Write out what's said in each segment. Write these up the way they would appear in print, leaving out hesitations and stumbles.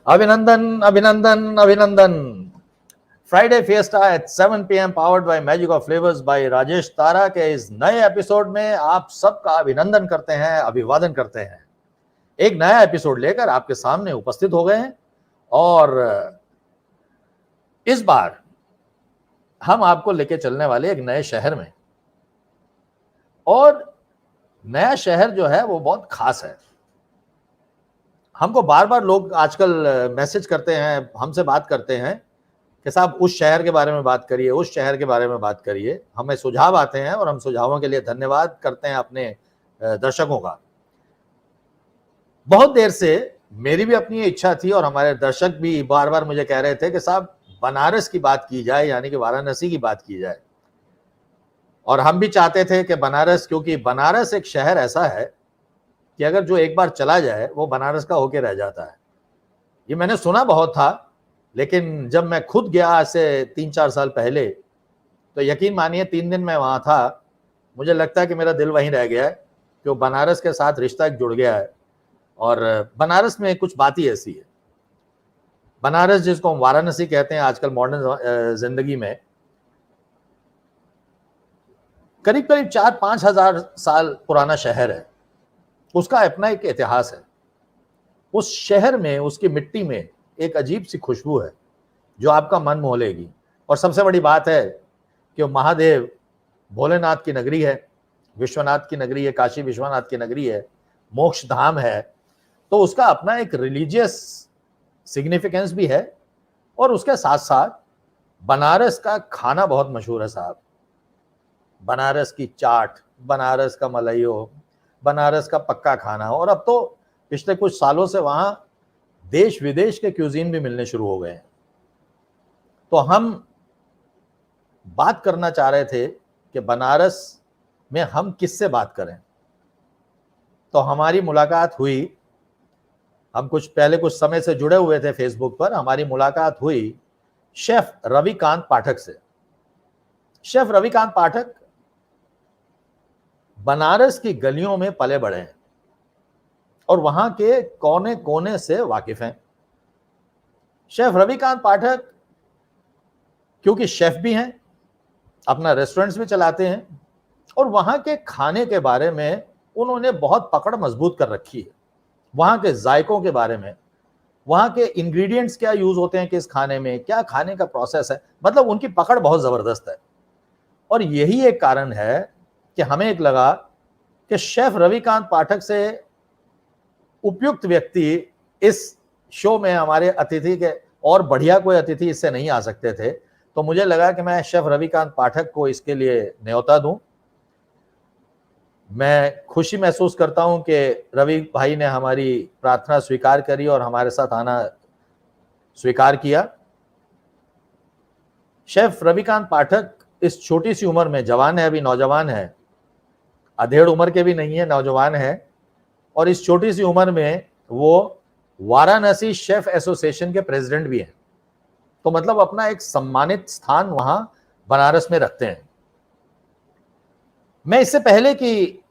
अभिनंदन अभिनंदन अभिनंदन। Friday fiesta at 7 PM powered by magic of flavours by Rajesh Tara के इस नए एपिसोड में आप सबका अभिनंदन करते हैं, अभिवादन करते हैं। एक नया एपिसोड लेकर आपके सामने उपस्थित हो गए हैं और इस बार हम आपको लेके चलने वाले एक नए शहर में, और नया शहर जो है वो बहुत खास है। हमको बार बार लोग आजकल मैसेज करते हैं, हमसे बात करते हैं कि साहब उस शहर के बारे में बात करिए, उस शहर के बारे में बात करिए। हमें सुझाव आते हैं और हम सुझावों के लिए धन्यवाद करते हैं अपने दर्शकों का। बहुत देर से मेरी भी अपनी इच्छा थी और हमारे दर्शक भी बार बार मुझे कह रहे थे कि साहब बनारस की बात की जाए, यानी कि वाराणसी की बात की जाए। और हम भी चाहते थे कि बनारस, क्योंकि बनारस एक शहर ऐसा है कि अगर जो एक बार चला जाए वो बनारस का होके रह जाता है। ये मैंने सुना बहुत था, लेकिन जब मैं खुद गया आज से 3-4 साल पहले, तो यकीन मानिए 3 दिन मैं वहाँ था, मुझे लगता है कि मेरा दिल वहीं रह गया है, कि बनारस के साथ रिश्ता एक जुड़ गया है। और बनारस में कुछ बात ही ऐसी है। बनारस, जिसको हम वाराणसी कहते हैं आजकल मॉडर्न जिंदगी में, करीब करीब 4-5 हजार साल पुराना शहर है। उसका अपना एक इतिहास है। उस शहर में, उसकी मिट्टी में एक अजीब सी खुशबू है जो आपका मन मोह लेगी। और सबसे बड़ी बात है कि महादेव भोलेनाथ की नगरी है, विश्वनाथ की नगरी है, काशी विश्वनाथ की नगरी है, मोक्ष धाम है। तो उसका अपना एक रिलीजियस सिग्निफिकेंस भी है। और उसके साथ साथ बनारस का खाना बहुत मशहूर है साहब। बनारस की चाट, बनारस का मलइयो, बनारस का पक्का खाना। और अब तो पिछले कुछ सालों से वहां देश विदेश के क्यूजीन भी मिलने शुरू हो गए हैं। तो हम बात करना चाह रहे थे कि बनारस में हम किससे बात करें। तो हमारी मुलाकात हुई, हम कुछ समय से जुड़े हुए थे फेसबुक पर, हमारी मुलाकात हुई शेफ रविकांत पाठक से। शेफ रविकांत पाठक बनारस की गलियों में पले बढ़े हैं और वहां के कोने कोने से वाकिफ हैं। शेफ रविकांत पाठक क्योंकि शेफ भी हैं, अपना रेस्टोरेंट्स भी चलाते हैं, और वहां के खाने के बारे में उन्होंने बहुत पकड़ मजबूत कर रखी है। वहां के जायकों के बारे में, वहां के इंग्रेडिएंट्स क्या यूज होते हैं किस खाने में, क्या खाने का प्रोसेस है, मतलब उनकी पकड़ बहुत जबरदस्त है। और यही एक कारण है कि हमें एक लगा कि शेफ रविकांत पाठक से उपयुक्त व्यक्ति इस शो में हमारे अतिथि के, और बढ़िया कोई अतिथि इससे नहीं आ सकते थे। तो मुझे लगा कि मैं शेफ रविकांत पाठक को इसके लिए न्योता दूं। मैं खुशी महसूस करता हूं कि रवि भाई ने हमारी प्रार्थना स्वीकार करी और हमारे साथ आना स्वीकार किया। शेफ रविकांत पाठक इस छोटी सी उम्र में, जवान है, अभी नौजवान है, अधेड़ उम्र के भी नहीं है, नौजवान है। और इस छोटी सी उम्र में वो वाराणसी शेफ एसोसिएशन के प्रेसिडेंट भी हैं। तो मतलब अपना एक सम्मानित स्थान वहां बनारस में रखते हैं। मैं इससे पहले कि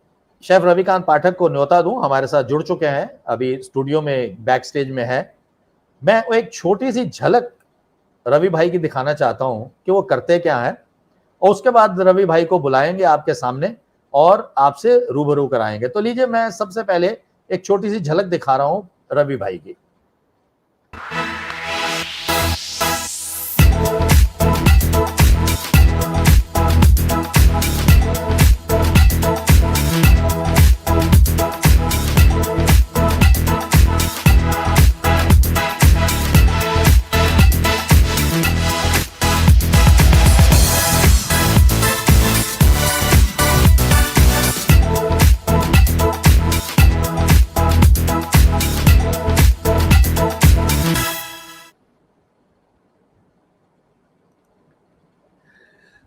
शेफ रविकांत पाठक को न्योता दूं, हमारे साथ जुड़ चुके हैं, अभी स्टूडियो में बैक स्टेज में है। मैं एक छोटी सी झलक रवि भाई की दिखाना चाहता हूं कि वो करते क्या है, और उसके बाद रवि भाई को बुलाएंगे आपके सामने और आपसे रूबरू कराएंगे। तो लीजिए, मैं सबसे पहले एक छोटी सी झलक दिखा रहा हूं रवि भाई की।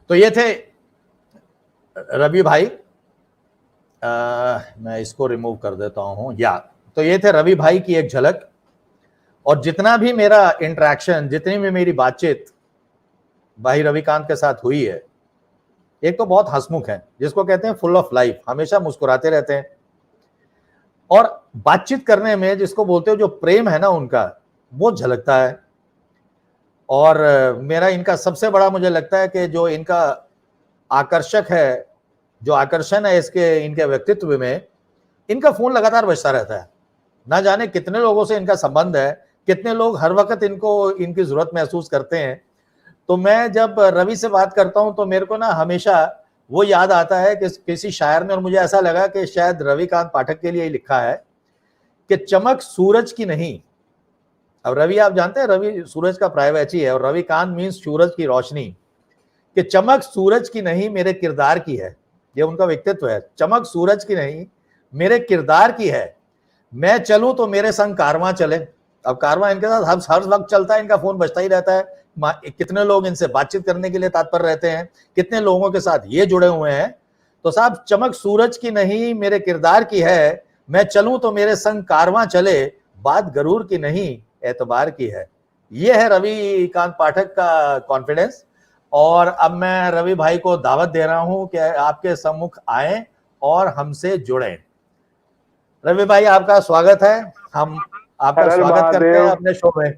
तो ये थे रवि भाई। मैं इसको रिमूव कर देता हूं, या तो ये थे रवि भाई की एक झलक। और जितना भी मेरा इंटरेक्शन, जितनी भी मेरी बातचीत भाई रविकांत के साथ हुई है, एक तो बहुत हंसमुख है, जिसको कहते हैं फुल ऑफ लाइफ, हमेशा मुस्कुराते रहते हैं। और बातचीत करने में जिसको बोलते हो जो प्रेम है ना उनका, वो झलकता है। और मेरा इनका सबसे बड़ा मुझे लगता है कि जो इनका आकर्षक है, जो आकर्षण है इसके इनके व्यक्तित्व में, इनका फोन लगातार बजता रहता है। ना जाने कितने लोगों से इनका संबंध है, कितने लोग हर वक्त इनको इनकी जरूरत महसूस करते हैं। तो मैं जब रवि से बात करता हूं तो मेरे को ना हमेशा वो याद आता है कि किसी शायर ने, और मुझे ऐसा लगा कि शायद रविकांत पाठक के लिए ही लिखा है कि चमक सूरज की नहीं। अब रवि आप जानते हैं, रवि सूरज का पर्यायवाची है, और रविकांत मीन्स सूरज की रोशनी। कि चमक सूरज की नहीं मेरे किरदार की है, ये उनका व्यक्तित्व है। चमक सूरज की नहीं मेरे किरदार की है, मैं चलूं तो मेरे संग कारवां चले। अब कारवां इनके साथ हर वक्त चलता है, इनका फोन बजता ही रहता है। कितने लोग इनसे बातचीत करने के लिए तत्पर रहते हैं, कितने लोगों के साथ ये जुड़े हुए हैं। तो साहब, चमक सूरज की नहीं मेरे किरदार की है, मैं चलूं तो मेरे संग कारवां चले, बात गरूर की नहीं एतबार की है। ये है रविकांत पाठक का कॉन्फिडेंस। और अब मैं रवि भाई को दावत दे रहा हूं कि आपके सम्मुख आए और हमसे जुड़ें। रवि भाई, आपका स्वागत है। हम आपका हर हर स्वागत करते हैं महादेव। अपने शो में।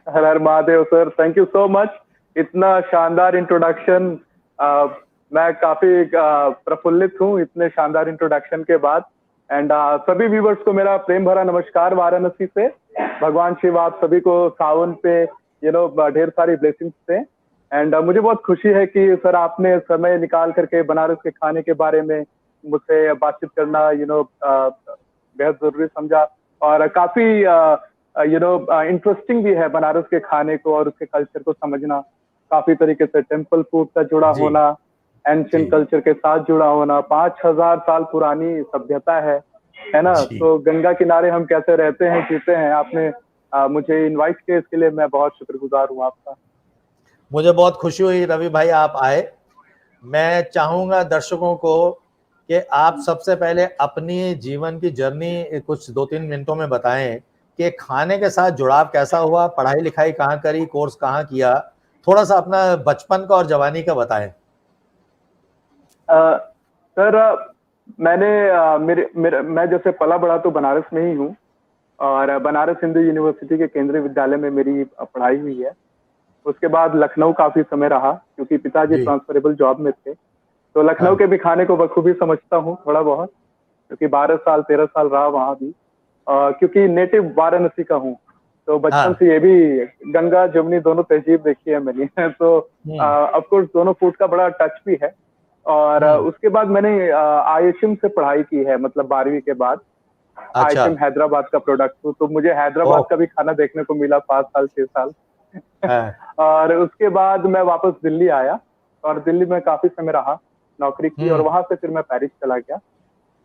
हर हर Mahadev sir, thank you so much. इतना शानदार इंट्रोडक्शन, मैं काफी प्रफुल्लित हूँ इतने शानदार इंट्रोडक्शन के बाद। एंड सभी व्यूवर्स को मेरा प्रेम भरा नमस्कार वाराणसी से। भगवान शिव आप सभी को सावन पे ढेर सारी ब्लेसिंग्स थे। एंड मुझे बहुत खुशी है कि सर आपने समय निकाल करके बनारस के खाने के बारे में मुझसे बातचीत करना बेहद जरूरी समझा। और काफी इंटरेस्टिंग भी है बनारस के खाने को और उसके कल्चर को समझना। काफी तरीके से टेम्पल फूड का जुड़ा जी होना, एंशियंट कल्चर के साथ जुड़ा होना, 5000 साल पुरानी सभ्यता है ना। जी। तो गंगा किनारे हम कैसे रहते हैं, जीते हैं। आपने मुझे इनवाइट किया, इसके लिए मैं बहुत शुक्रगुजार हूँ आपका। मुझे बहुत खुशी हुई रवि भाई आप आए। मैं चाहूंगा दर्शकों को कि आप सबसे पहले अपनी जीवन की जर्नी कुछ 2-3 मिनटों में बताएं कि खाने के साथ जुड़ाव कैसा हुआ, पढ़ाई लिखाई कहाँ करी, कोर्स कहाँ किया, थोड़ा सा अपना बचपन का और जवानी का बताएं। सर मैंने मैं जैसे पला बड़ा तो बनारस में ही हूँ। और बनारस हिंदू यूनिवर्सिटी के केंद्रीय विद्यालय में मेरी पढ़ाई हुई है। उसके बाद लखनऊ काफी समय रहा क्योंकि पिताजी जी। ट्रांसफरेबल जॉब में थे। तो लखनऊ हाँ के भी खाने को बखूबी समझता हूँ थोड़ा बहुत, क्योंकि 12 साल 13 साल रहा वहां भी। क्योंकि नेटिव वाराणसी का हूँ, तो बचपन हाँ। से ये भी गंगा जमुनी दोनों तहजीब देखी है मैंने। तो हम्म। ऑफ कोर्स दोनों फूड का बड़ा टच भी है। और हम्म। उसके बाद मैंने आईएचएम से पढ़ाई की है, मतलब 12वीं के बाद। अच्छा। आईएचएम हैदराबाद का प्रोडक्ट हूँ, तो मुझे हैदराबाद ओह। का भी खाना देखने को मिला 5 साल 6 साल। हाँ। और उसके बाद मैं वापस दिल्ली आया और दिल्ली में काफी समय रहा, नौकरी की। और हम्म। वहां से फिर मैं पेरिस चला गया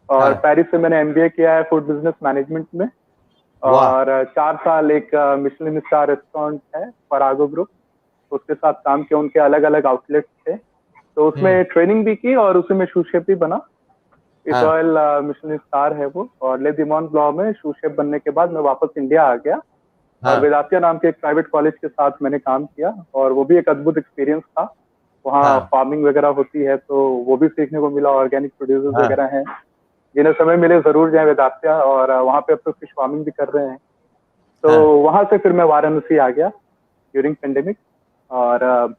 और हाँ। पेरिस से मैंने एमबीए किया है फूड बिजनेस मैनेजमेंट में। वाह। और 4 साल एक मिशेलिन स्टार रेस्टोरेंट है परागो ग्रुप, उसके साथ काम किया। उनके अलग अलग आउटलेट्स थे, तो हम्म। उसमें ट्रेनिंग भी की और उसी में शू शेफ भी बना। हाँ। इटॉयल मिशेलिन स्टार है वो। और ले दिमोन ब्लॉ में शू शेफ बनने के बाद मैं वापस इंडिया आ गया और हाँ। वेदांतिया नाम के एक प्राइवेट कॉलेज के साथ मैंने काम किया। और वो भी एक अद्भुत एक्सपीरियंस था। वहाँ हाँ। फार्मिंग वगैरह होती है, तो वो भी सीखने को मिला। ऑर्गेनिक प्रोड्यूसर्स हाँ। वगैरह हैं, जिन्हें समय मिले जरूर जाए वेदांतिया। और वहाँ पे अब तो फिश फार्मिंग भी कर रहे हैं। तो हाँ। वहां से फिर मैं वाराणसी आ गया ड्यूरिंग पेंडेमिक। और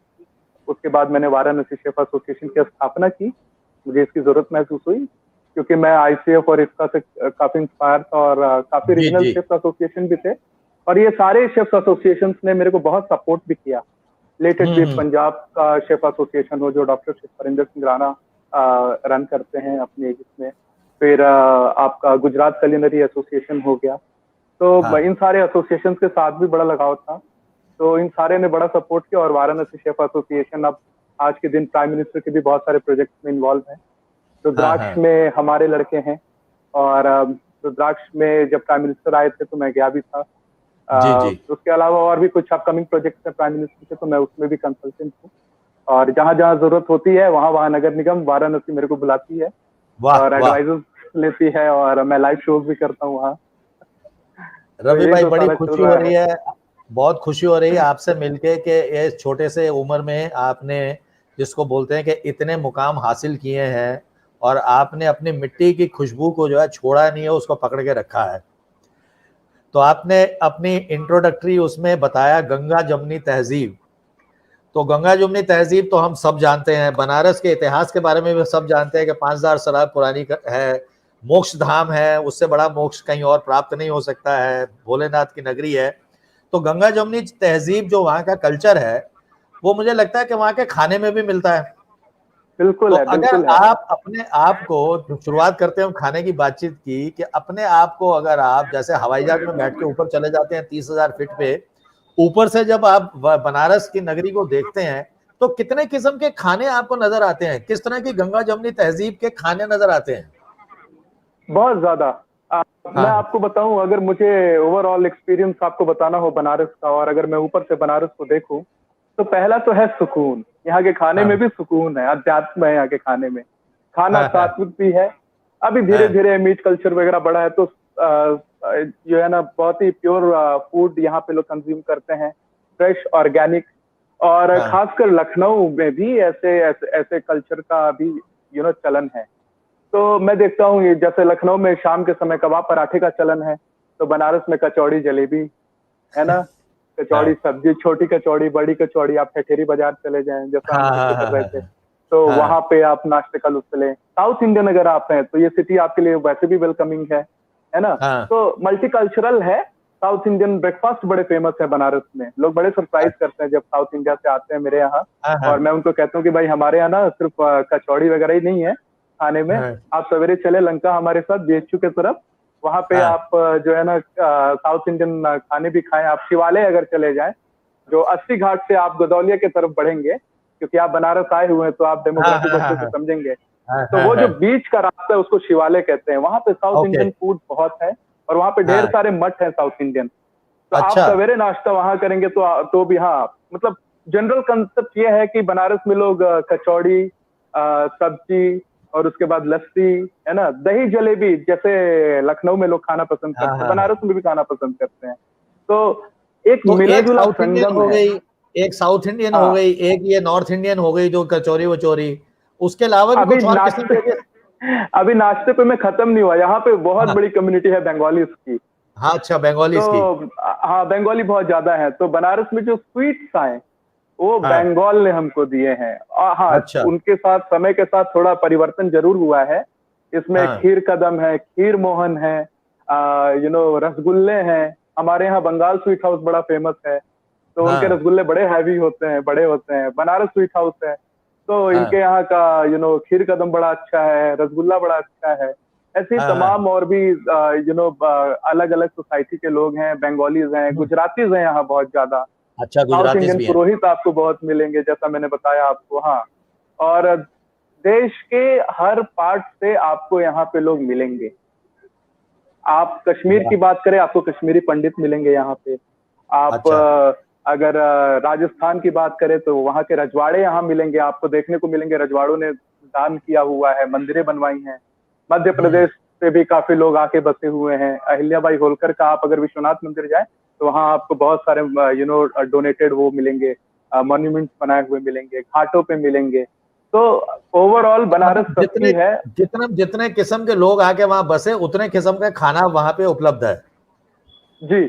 उसके बाद मैंने वाराणसी शेफ एसोसिएशन की स्थापना की। मुझे इसकी जरूरत महसूस हुई क्योंकि मैं आईसीएफ और इसका से काफी इंस्पायर था। और काफी जी रीजनल जी। शेफ एसोसिएशन भी थे, और ये सारे शेफ एसोसिएशन ने मेरे को बहुत सपोर्ट भी किया। लेटेड भी हम्म। पंजाब का शेफ एसोसिएशन हो, जो डॉक्टर परिंदर सिंह राणा रन करते हैं अपने इसमें। फिर आपका गुजरात कलिनरी एसोसिएशन हो गया। तो हाँ। इन सारे एसोसिएशन के साथ भी बड़ा लगाव था। तो इन सारे ने बड़ा सपोर्ट किया। और वाराणसी शेफ एसोसिएशन अब आज के दिन प्राइम मिनिस्टर के भी बहुत सारे प्रोजेक्ट में इन्वॉल्व है। हाँ। रुद्राक्ष हाँ। में हमारे लड़के हैं। और रुद्राक्ष में जब प्राइम मिनिस्टर आए थे तो मैं गया भी था। जी जी। उसके अलावा और भी कुछ अपकमिंग प्रोजेक्ट्स है प्राइम मिनिस्टर के, तो मैं उसमें भी कंसल्टेंट हूँ। और जहां जहां जरूरत होती है वहां वहां नगर निगम वाराणसी मेरे को बुलाती है वाह और वाह। एडवाइजर्स लेती है, और मैं लाइव शोज भी करता हूँ वहाँ। तो रवि ये भाई, जो बड़ी सारा चल खुशी हो रहा रही है। है, बहुत खुशी हो रही है आपसे मिलके कि इस छोटे से उम्र में आपने, जिसको बोलते हैं कि इतने मुकाम हासिल किए हैं, और आपने अपनी मिट्टी की खुशबू को जो है छोड़ा नहीं है, उसको पकड़ के रखा है। तो आपने अपनी इंट्रोडक्टरी उसमें बताया गंगा जमुनी तहजीब। तो गंगा जमुनी तहजीब तो हम सब जानते हैं, बनारस के इतिहास के बारे में भी सब जानते हैं कि 5000 साल पुरानी है, मोक्ष धाम है, उससे बड़ा मोक्ष कहीं और प्राप्त नहीं हो सकता है, भोलेनाथ की नगरी है। तो गंगा जमुनी तहजीब जो वहाँ का कल्चर है, वो मुझे लगता है कि वहाँ के खाने में भी मिलता है। बिल्कुल तो है, अगर बिल्कुल है। आप अपने आप को, शुरुआत करते हैं हम खाने की बातचीत की, कि अपने आप को अगर आप जैसे हवाई जहाज में बैठ के ऊपर चले जाते हैं 30,000 फीट पे, ऊपर से जब आप बनारस की नगरी को देखते हैं, तो कितने किस्म के खाने आपको नजर आते हैं? किस तरह की गंगा जमुनी तहजीब के खाने नजर आते हैं? बहुत ज्यादा। मैं हाँ आपको बताऊं, अगर मुझे ओवरऑल एक्सपीरियंस आपको बताना हो बनारस का, और अगर मैं ऊपर से बनारस को देखूं, तो पहला तो है सुकून। यहाँ के खाने हाँ में भी सुकून है, अध्यात्म है यहाँ के खाने में। खाना हाँ हाँ सात्विक भी है। अभी धीरे हाँ धीरे मीट कल्चर वगैरह बढ़ा है, तो जो है ना, बहुत ही प्योर फूड यहाँ पे लोग कंज्यूम करते हैं, फ्रेश ऑर्गेनिक। और हाँ खासकर लखनऊ में भी ऐसे ऐसे ऐसे कल्चर का अभी चलन है। तो मैं देखता हूँ, ये जैसे लखनऊ में शाम के समय कबाब पराठे का चलन है, तो बनारस में कचौड़ी जलेबी, है ना। कचौड़ी हाँ सब्जी, छोटी कचौड़ी, बड़ी कचौड़ी। आप ठठेरी बाजार चले जाएं, जैसा हम हाँ जिक्र हाँ कर हाँ रहे हाँ थे, तो हाँ वहां पे आप नाश्ते का लुत्फ लें। साउथ इंडियन अगर आप हैं, तो ये सिटी आपके लिए वैसे भी वेलकमिंग है ना। हाँ तो मल्टीकल्चरल है। साउथ इंडियन ब्रेकफास्ट बड़े फेमस है बनारस में। लोग बड़े सरप्राइज करते हैं जब साउथ इंडिया से आते हैं मेरे यहाँ। हाँ हाँ और मैं उनको कहता हूँ कि भाई, हमारे यहाँ ना सिर्फ कचौड़ी वगैरह ही नहीं है खाने में। हाँ आप सवेरे चले लंका हमारे साथ बीएचयू के तरफ, वहां पे हाँ आप जो है ना साउथ इंडियन खाने भी खाएं। आप शिवालय अगर चले जाएं, जो 80 घाट से आप गदौलिया की तरफ बढ़ेंगे, क्योंकि आप बनारस आए हुए हैं तो आप हाँ डेमोग्राफी को हाँ अच्छे से समझेंगे। हाँ तो हाँ वो जो हाँ बीच का रास्ता है उसको शिवालय कहते हैं। वहां पे साउथ ओके इंडियन फूड बहुत है, और वहां पे ढेर हाँ सारे मठ हैं साउथ इंडियन। तो आप अच्छा सवेरे नाश्ता वहां करेंगे तो भी, हाँ, मतलब जनरल कंसेप्ट ये है कि बनारस में लोग कचौड़ी, सब्जी, और उसके बाद लस्सी, है ना, दही जलेबी, जैसे लखनऊ में लोग खाना पसंद हाँ करते हैं, हाँ हाँ। बनारस में भी खाना पसंद करते हैं। तो एक तो मिला एक जुला साउथ इंडियन संगम हो है। गई, एक साउथ इंडियन हो हाँ। गई, एक ये नॉर्थ इंडियन हो गई जो कचौरी वचौरी, उसके अलावा भी अभी कुछ और किस्म नाश्ते के? अभी नाश्ते पे मैं खत्म नहीं हुआ, यहाँ पे बहुत हाँ बड़ी कम्युनिटी है बंगालीज की। हाँ अच्छा, बंगालीज की। तो हाँ, बंगाली बहुत ज्यादा है। तो बनारस में जो स्वीट्स आए, वो हाँ बंगाल ने हमको दिए हैं। और हाँ, अच्छा उनके साथ समय के साथ थोड़ा परिवर्तन जरूर हुआ है। इसमें हाँ खीर कदम है, खीर मोहन है, रसगुल्ले हैं। हमारे यहाँ बंगाल स्वीट हाउस बड़ा फेमस है, तो उनके हाँ रसगुल्ले बड़े हैवी होते हैं, बड़े होते हैं। बनारस स्वीट हाउस है, तो इनके हाँ यहाँ का खीर कदम बड़ा अच्छा है, रसगुल्ला बड़ा अच्छा है। ऐसे ही हाँ हाँ तमाम और भी अलग अलग सोसाइटी के लोग हैं। बंगालीज हैं, गुजरातीज हैं यहाँ बहुत ज्यादा। अच्छा, साउथ गुजरातीज इंडियन भी हैं। पुरोहित आपको बहुत मिलेंगे, जैसा मैंने बताया आपको। हाँ, और देश के हर पार्ट से आपको यहाँ पे लोग मिलेंगे। आप कश्मीर की वाह बात करें, आपको कश्मीरी पंडित मिलेंगे यहाँ पे। आप अच्छा अगर राजस्थान की बात करें, तो वहाँ के रजवाड़े यहाँ मिलेंगे, आपको देखने को मिलेंगे। रजवाड़ों ने दान किया हुआ है, मंदिरें बनवाई हैं। मध्य प्रदेश से भी काफी लोग आके बसे हुए हैं। अहिल्याबाई होलकर का, आप अगर विश्वनाथ मंदिर जाए, तो वहाँ आपको बहुत सारे डोनेटेड वो मिलेंगे, मॉन्यूमेंट्स बनाए हुए मिलेंगे, घाटों पे मिलेंगे। तो ओवरऑल तो बनारस मतलब सबकी जितने है। जितने जितने किस्म के लोग आके वहां बसे, उतने किस्म का खाना वहां पे उपलब्ध है। जी,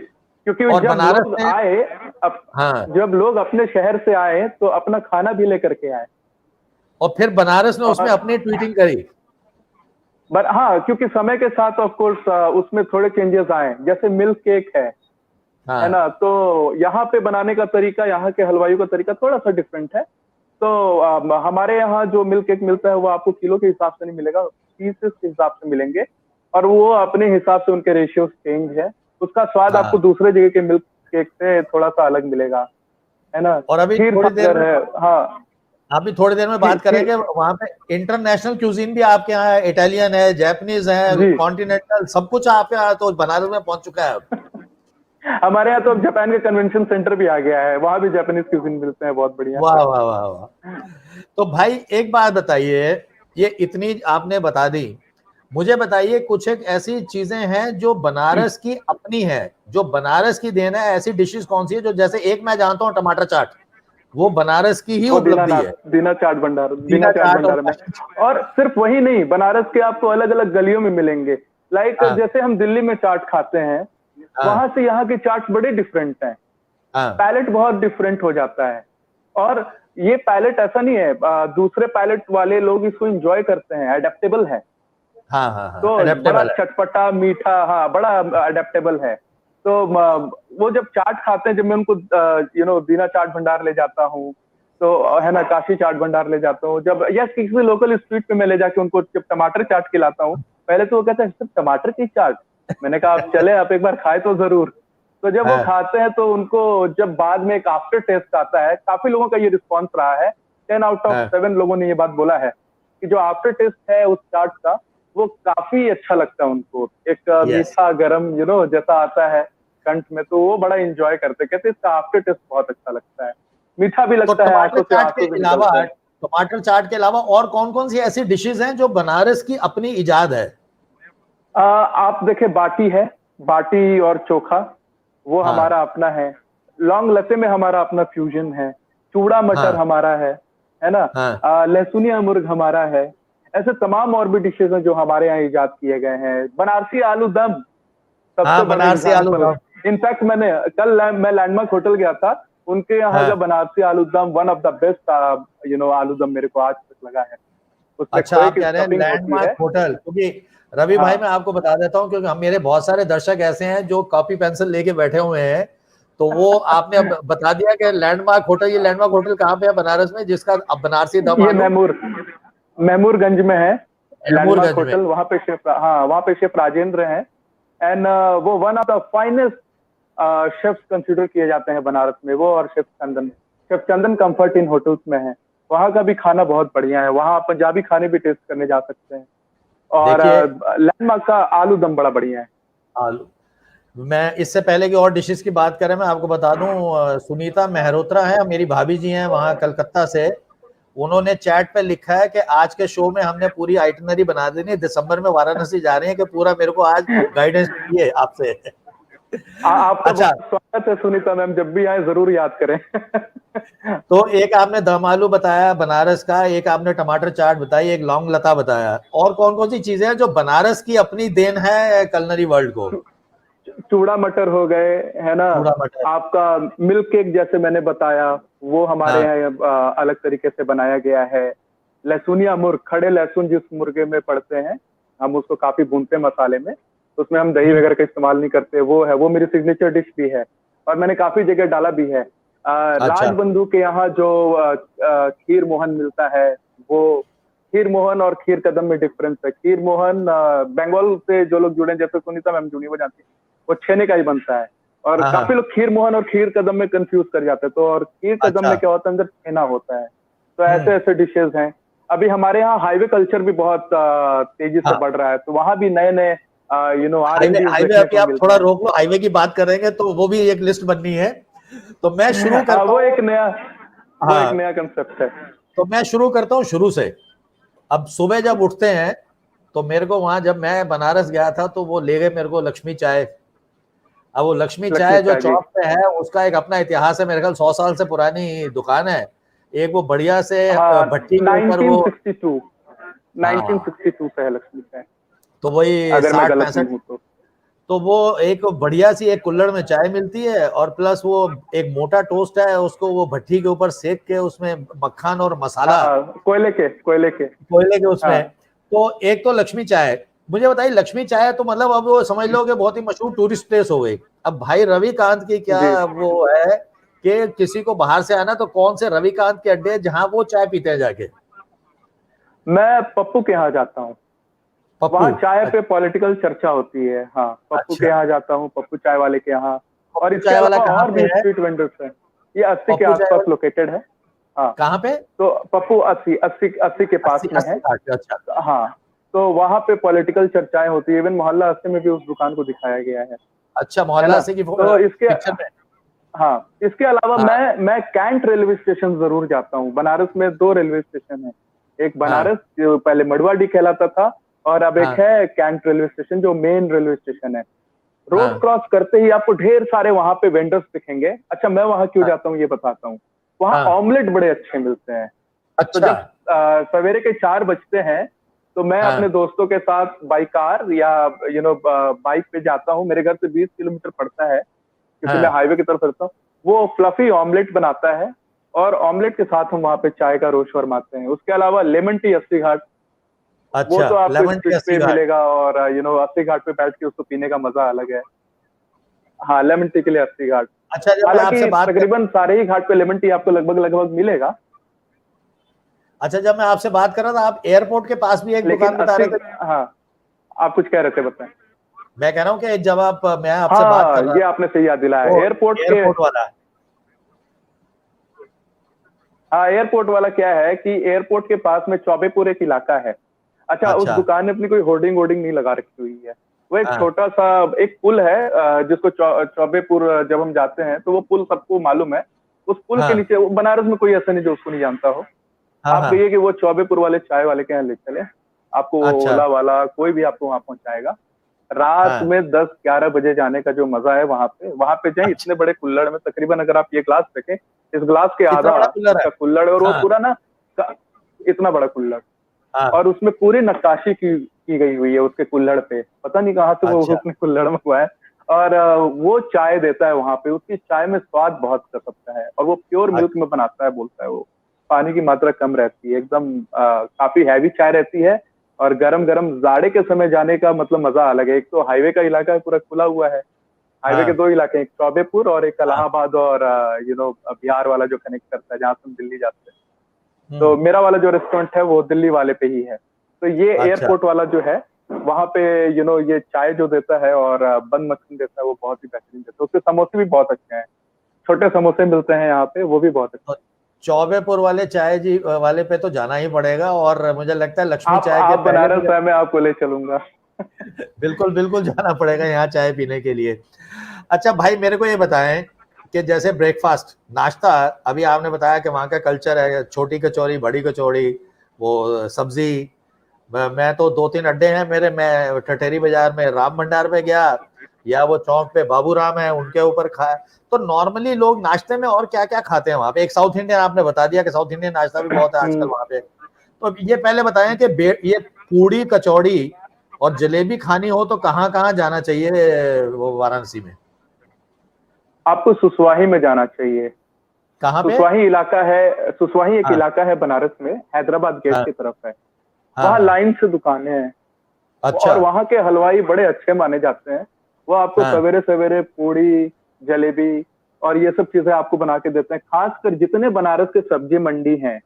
क्योंकि और जब बनारस लोग में आए, अप, हाँ, जब लोग अपने शहर से आए, तो अपना खाना भी लेकर के आए। और फिर बनारस ने उसमें और अपनी ट्वीटिंग करी। हाँ, क्योंकि समय के साथ ऑफ कोर्स उसमें थोड़े चेंजेस आए। जैसे मिल्क केक है हाँ ना, तो यहाँ पे बनाने का तरीका, यहाँ के हलवाइयों का तरीका थोड़ा सा डिफरेंट है। तो हमारे यहाँ जो मिल्क केक मिलता है, वो आपको किलो के हिसाब से नहीं मिलेगा, पीसेस के हिसाब से मिलेंगे। और वो अपने हिसाब से उनके रेशियो चेंज है। उसका स्वाद आपको हाँ। दूसरे जगह के मिल्क केक से थोड़ा सा अलग मिलेगा, है ना। और अभी खीर थोड़ी देर सागर में है। हाँ, अभी थोड़ी देर में खीर बात खीर करेंगे, वहां पे इंटरनेशनल क्यूजीन भी आपके यहाँ है, इटालियन है, जापानीज है, जी। कॉन्टिनेंटल, सब कुछ आपके यहाँ तो बनारस में पहुंच चुका है अब। हमारे यहाँ तो अब जापान का कन्वेंशन सेंटर भी आ गया है, वहां भी जापानीज क्यूजिन मिलते हैं, बहुत बढ़िया। वाह वाह वाह वाह। तो भाई एक बात बताइए, ये इतनी आपने बता दी, मुझे बताइए कुछ एक ऐसी चीजें हैं जो बनारस की अपनी है, जो बनारस की देन है, ऐसी डिशेस कौन सी है? जो जैसे एक मैं जानता हूँ टमाटर चाट, वो बनारस की ही वो उपलब्धि है। दीना चाट भंडार, दीना दीना चाट चाट और भंडार में। मटन चाट। और सिर्फ वही नहीं, बनारस के आपको अलग अलग गलियों में मिलेंगे। लाइक हाँ जैसे हम दिल्ली में चाट खाते हैं, हाँ। वहां से यहाँ के चाट्स बड़े डिफरेंट हैं, हाँ पैलेट बहुत डिफरेंट हो जाता है। और ये पैलेट ऐसा नहीं है, दूसरे पैलेट वाले लोग इसको एंजॉय करते हैं, एडेप्टेबल है। हाँ हाँ हाँ, तो बड़ा एडेप्टेबल है। चटपटा मीठा, हाँ बड़ा अडेप्टेबल है। तो वो जब चाट खाते हैं, जब मैं उनको दीना चाट भंडार ले जाता हूँ, तो है ना, काशी चाट भंडार ले जाता हूँ, जब या किसी लोकल स्ट्रीट पे मैं ले जाके उनको जब टमाटर चाट खिलाता हूँ, पहले तो वो कहते हैं सिर्फ टमाटर की चाट। मैंने कहा आप चले, आप एक बार खाए तो जरूर। तो जब वो हाँ। खाते हैं तो उनको जब बाद में एक आफ्टर टेस्ट आता है, काफी लोगों का ये रिस्पॉन्स रहा है, 10 आउट ऑफ हाँ। 7 लोगों ने ये बात बोला है कि जो आफ्टर टेस्ट है उस चाट का, वो काफी अच्छा लगता है उनको। एक मीठा गरम जैसा आता है कंठ में, तो वो बड़ा एंजॉय करते, कहते इसका आफ्टर टेस्ट बहुत अच्छा लगता है, मीठा भी तो लगता है, टमाटर आंखों से चाट आंसू के भी अलावा, निकलते हैं। टमाटर चाट के अलावा और कौन कौन सी ऐसी डिशेज हैं जो बनारस की अपनी इजाद है? आप देखे, बाटी है, बाटी और चोखा, वो हाँ। हमारा अपना है। लौंग लते में हमारा अपना फ्यूजन है। चूड़ा मटर हाँ। हमारा है ना। हाँ। लहसुनिया मुर्ग हमारा है। ऐसे तमाम और भी डिशेज हैं जो हमारे यहाँ इजाद किए गए हैं। बनारसी आलू दम सबसे हाँ, बड़ा बनारसी आलू एग्जाम्पल। दम। इनफैक्ट मैंने मैं लैंडमार्क होटल गया था, उनके यहाँ हाँ। का बनारसी आलू दम वन ऑफ द बेस्ट आलू दम मेरे को आज तक लगा है। उसमें अच्छा, खोए आप की कह रहे हैं स्टफिंग होती लैंडमार्क है। होटल, क्योंकि रवि भाई हाँ मैं आपको बता देता हूँ, क्योंकि हम मेरे बहुत सारे दर्शक ऐसे हैं जो कॉपी पेंसिल लेके बैठे हुए हैं, तो वो आपने अब बता दिया कि लैंडमार्क होटल, ये लैंडमार्क होटल कहाँ पे है बनारस में, जिसका अब बनारसी दम ये आलू महमूरगंज में है लैंडमार्क महमूदगंज में? होटल। वहां पे शेफ, हाँ वहां पे शेफ राजेंद्र हैं। एंड वो one of the finest chefs consider किए जाते हैं बनारस में, वो और chef Chandan comfort in hotels में है। वहाँ का भी खाना बहुत बढ़िया है, वहाँ आप पंजाबी खाने भी टेस्ट करने जा सकते हैं। और देखिए, लैंडमार्क का आलू दम बड़ा बढ़िया है। आलू, मैं इससे पहले की और डिशेस की बात करें, मैं आपको बता दूं, सुनीता मेहरोत्रा है, मेरी भाभी जी हैं वहाँ कलकत्ता से, उन्होंने चैट पे लिखा है कि आज के शो में हमने पूरी आइटनरी बना देनी है, दिसंबर में वाराणसी जा रहे हैं, कि पूरा मेरे को आज गाइडेंस चाहिए आपसे। आपका अच्छा, बहुत स्वागत है सुनीता मैम, जब भी आए जरूर याद करें। तो एक आपने दम आलू बताया बनारस का, एक आपने टमाटर चाट बताई, एक लौंग लता बताया, और कौन कौन सी चीजें हैं जो बनारस की अपनी देन है कलनरी वर्ल्ड को? चूड़ा मटर हो गए, है ना। चूड़ा मटर। आपका मिल्क केक जैसे मैंने बताया, वो हमारे हाँ यहाँ अलग तरीके से बनाया गया है। लहसुनिया मुर्ग, खड़े लहसुन जिस मुर्गे में पड़ते हैं, हम उसको काफी भूनते हैं मसाले में, तो उसमें हम दही वगैरह का इस्तेमाल नहीं करते, वो है, वो मेरी सिग्नेचर डिश भी है, और मैंने काफी जगह डाला भी है। अच्छा। राजबंधु के यहाँ जो खीर मोहन मिलता है, वो खीर मोहन और खीर कदम में डिफरेंस है। खीर मोहन बंगाल से जो लोग जुड़े, जैसे सुनीता मैम जुड़ी, वो जानती है, वो छेने का ही बनता है, और हाँ काफी हाँ। लोग खीर मोहन और खीर कदम में कंफ्यूज कर जाते हैं। तो और खीर कदम अच्छा। में क्या होता है, अंदर छेना होता है। तो ऐसे ऐसे डिशेज हैं। अभी हमारे यहाँ हाईवे कल्चर भी बहुत तेजी से हाँ, बढ़ रहा है, तो वहां भी नए नए हाईवे, R&Ds हाईवे देखने अभी को आप मिलते थोड़ा हैं। रोक लो, हाईवे की बात करेंगे तो वो भी एक लिस्ट बननी है, तो मैं शुरू करता वो हूँ। एक नया, वो एक हाँ, नया कंसेप्ट है। तो मैं शुरू करता हूँ शुरू से। अब सुबह जब उठते हैं, तो मेरे को वहां, जब मैं बनारस गया था, तो वो ले गए मेरे को लक्ष्मी चाय। अब वो लक्ष्मी लक्ष्मी चाय जो चाय जी। चौक पे है, उसका एक अपना इतिहास है, मेरे ख्याल 100 साल से पुरानी दुकान है। एक वो बढ़िया से हाँ, भट्टी के ऊपर वो, 1962, हाँ, 1962 से है लक्ष्मी चाय, तो वही अगर मैं साठ गलत नहीं पैंसठ हूँ तो। तो वो एक बढ़िया सी एक कुल्हड़ में चाय मिलती है, और प्लस वो एक मोटा टोस्ट है, उसको वो भट्टी के ऊपर सेक के उसमें मक्खन और मसाला हाँ, कोयले के। कोयले के उसमें। हाँ तो एक तो लक्ष्मी चाय, मुझे बताइए, लक्ष्मी चाय तो मतलब अब वो समझ लो कि बहुत ही मशहूर टूरिस्ट प्लेस हो गई। अब भाई रविकांत की क्या जी, वो है कि किसी को बाहर से आना, तो कौन से रविकांत के अड्डे जहां वो चाय पीते हैं जाके? मैं पप्पू के यहाँ जाता हूँ, पप्पू। वहाँ चाय पे पॉलिटिकल चर्चा होती है। हाँ, पप्पू के अच्छा, यहाँ जाता हूँ, पप्पू चाय वाले के यहाँ। और पप्पू इसके चाय वाला अलावा कहाँ और पे भी है? स्ट्रीट वेंडर्स हैं, ये 80 के पप्पू चाय आसपास वाला लोकेटेड है। हाँ, कहाँ पे? तो पप्पू 80 के पास 80 में 80 है। घाट पे, अच्छा। हाँ, तो वहाँ पे पॉलिटिकल चर्चाएं होती है, इवन मोहल्ला 80 में भी उस दुकान को दिखाया गया अच्छा, है मोहल्ला ना। से की तो इसके, पिक्चर में। हाँ, इसके अलावा हाँ मैं कैंट रेलवे स्टेशन जरूर जाता हूँ। बनारस में 2 रेलवे स्टेशन है, एक हाँ बनारस जो पहले मड़वाडी कहलाता था, और अब एक हाँ है कैंट रेलवे स्टेशन जो मेन रेलवे स्टेशन है। रोड हाँ क्रॉस करते ही आपको ढेर सारे वहां पे वेंडर्स दिखेंगे। अच्छा, मैं वहां क्यों हाँ जाता हूँ ये बताता हूँ। वहां हाँ। ऑमलेट बड़े अच्छे मिलते हैं। तो अच्छा। जब सवेरे के 4 बजते हैं, तो मैं अपने दोस्तों के साथ बाई कार या बाइक पे जाता हूँ। मेरे घर से 20 किलोमीटर पड़ता है, क्योंकि मैं हाईवे की तरफ रहता हूँ। वो फ्लफी ऑमलेट बनाता है, और ऑमलेट के साथ हम वहाँ पे चाय का रोज फरमाते हैं। उसके अलावा लेमन टी 80 घाट, वो अच्छा, तो आपको लेमन टी स्ट्रीट 80 पे घाट। मिलेगा, और 80 घाट पे बैठ के उसको पीने का मजा अलग है। हाँ, लेमन टी के लिए 80 घाट। अच्छा, जब मैं आपसे हालांकि बात कर तकरीबन सारे ही घाट पे लेमन टी आपको लगभग लगभग मिलेगा, अच्छा, जब मैं आपसे बात कर रहा था, आप एयरपोर्ट के पास भी एक लेकिन दुकान बता 80। रहे थे। हाँ, आप कुछ कह रहे थे, बताएं। मैं कह रहा हूँ कि जब मैं आपसे बात कर हाँ, रहा ये था, आपने सही याद दिलाया, वो एयरपोर्ट के। एयरपोर्ट वाला। हाँ, एयरपोर्ट वाला क्या है कि एयरपोर्ट के पास में चौबेपुर एक इलाका है। अच्छा, उस अच्छा। दुकान ने अपनी कोई होर्डिंग वोर्डिंग नहीं लगा रखी हुई है। वो एक हाँ, छोटा सा एक पुल है, जिसको चौबेपुर जब हम जाते हैं तो वो पुल सबको मालूम है। उस पुल के हाँ, नीचे बनारस में कोई ऐसा नहीं जो उसको नहीं जानता हो। हाँ, आप हाँ। कहिए कि वो चौबेपुर वाले चाय वाले के यहाँ ले चले, आपको वो अच्छा। ओला वाला कोई भी आपको वहां पहुंचाएगा। रात हाँ। में 10-11 बजे जाने का जो मजा है वहां पे जाए। अच्छा, इतने बड़े कुल्हड़ में तकरीबन अगर आप ये ग्लास देखें, इस ग्लास के कितना आधा बड़ा कूलर है? इसका कुल्हड़ है, और वो हाँ, पूरा ना इतना बड़ा कुल्हड़, हाँ। और उसमें पूरी नक्काशी की गई हुई है उसके कुल्हड़ पे। पता नहीं कहाँ से वो अच्छा। उसने कुल्हड़ मंगवाया है। और वो चाय देता है वहां पे। उसकी चाय में स्वाद बहुत गजब का है, और वो प्योर मिल्क में बनाता है, बोलता है वो पानी की मात्रा कम रहती है एकदम। काफी हैवी चाय रहती है, और गरम गरम जाड़े के समय जाने का मतलब मजा अलग है। एक तो हाईवे का इलाका है, पूरा खुला हुआ है। हाईवे के हाँ, 2 इलाके हैं, एक चौबेपुर और एक हाँ। इलाहाबाद, और बिहार वाला जो कनेक्ट करता है जहां से हम दिल्ली जाते हैं। तो हम्म। मेरा वाला जो रेस्टोरेंट है वो दिल्ली वाले पे ही है। तो ये अच्छा। एयरपोर्ट वाला जो है, वहां पे ये चाय जो देता है और बंद मक्खन देता है, वो बहुत ही बेहतरीन देता है। उसके समोसे भी बहुत अच्छे हैं, छोटे समोसे मिलते हैं यहाँ पे, वो भी बहुत अच्छे। तो चौबेपुर वाले चाय जी वाले पे तो जाना ही पड़ेगा, और मुझे लगता है लक्ष्मी चाय के आप पहले बनारस मुझे है, मैं आपको ले चलूंगा। बिल्कुल बिल्कुल जाना पड़ेगा यहाँ चाय पीने के लिए। अच्छा भाई, मेरे को ये बताएं कि जैसे ब्रेकफास्ट, नाश्ता, अभी आपने बताया कि वहाँ का कल्चर है छोटी कचौरी, बड़ी कचौड़ी, वो सब्जी। मैं तो 2-3 अड्डे हैं मेरे, मैं ठठेरी बाजार में राम भंडार पे गया, या वो चौक पे बाबू राम है उनके ऊपर खाया। तो नॉर्मली लोग नाश्ते में और क्या क्या खाते हैं वहाँ पे? एक साउथ इंडियन आपने बता दिया कि साउथ इंडियन नाश्ता भी बहुत है आजकल वहाँ पे। तो ये पहले बताएं कि ये पूड़ी कचौड़ी और जलेबी खानी हो तो कहाँ कहाँ जाना चाहिए वो वाराणसी में? आपको सुसवाही में जाना चाहिए। कहाँ पे? सुसवाही एक हाँ, इलाका है बनारस में, हैदराबाद गेट हाँ, की तरफ है। हाँ, वहाँ हाँ। लाइन से दुकानें हैं, अच्छा। और वहाँ के हलवाई बड़े अच्छे माने जाते हैं। वो आपको हाँ, सवेरे सवेरे पूड़ी, जलेबी और ये सब चीजें आपको बना के देते हैं। खासकर जितने बनारस के सब्जी मंडी हैं,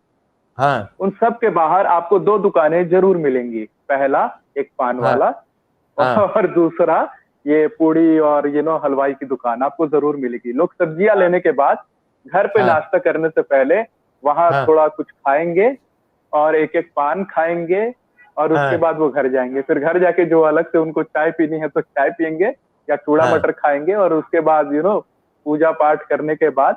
हाँ, उन सब के बाहर आपको 2 दुकानें जरूर मिलेंगी। पहला एक पान हाँ, वाला, हाँ, और दूसरा ये पूड़ी और हलवाई की दुकान आपको जरूर मिलेगी। लोग सब्जियां लेने के बाद घर पे हाँ, नाश्ता करने से पहले वहां हाँ, थोड़ा कुछ खाएंगे, और एक एक पान खाएंगे, और उसके हाँ, बाद वो घर जाएंगे। फिर घर जाके जो अलग से उनको चाय पीनी है तो चाय पियेंगे, या चूड़ा हाँ, मटर खाएंगे, और उसके बाद पूजा पाठ करने के बाद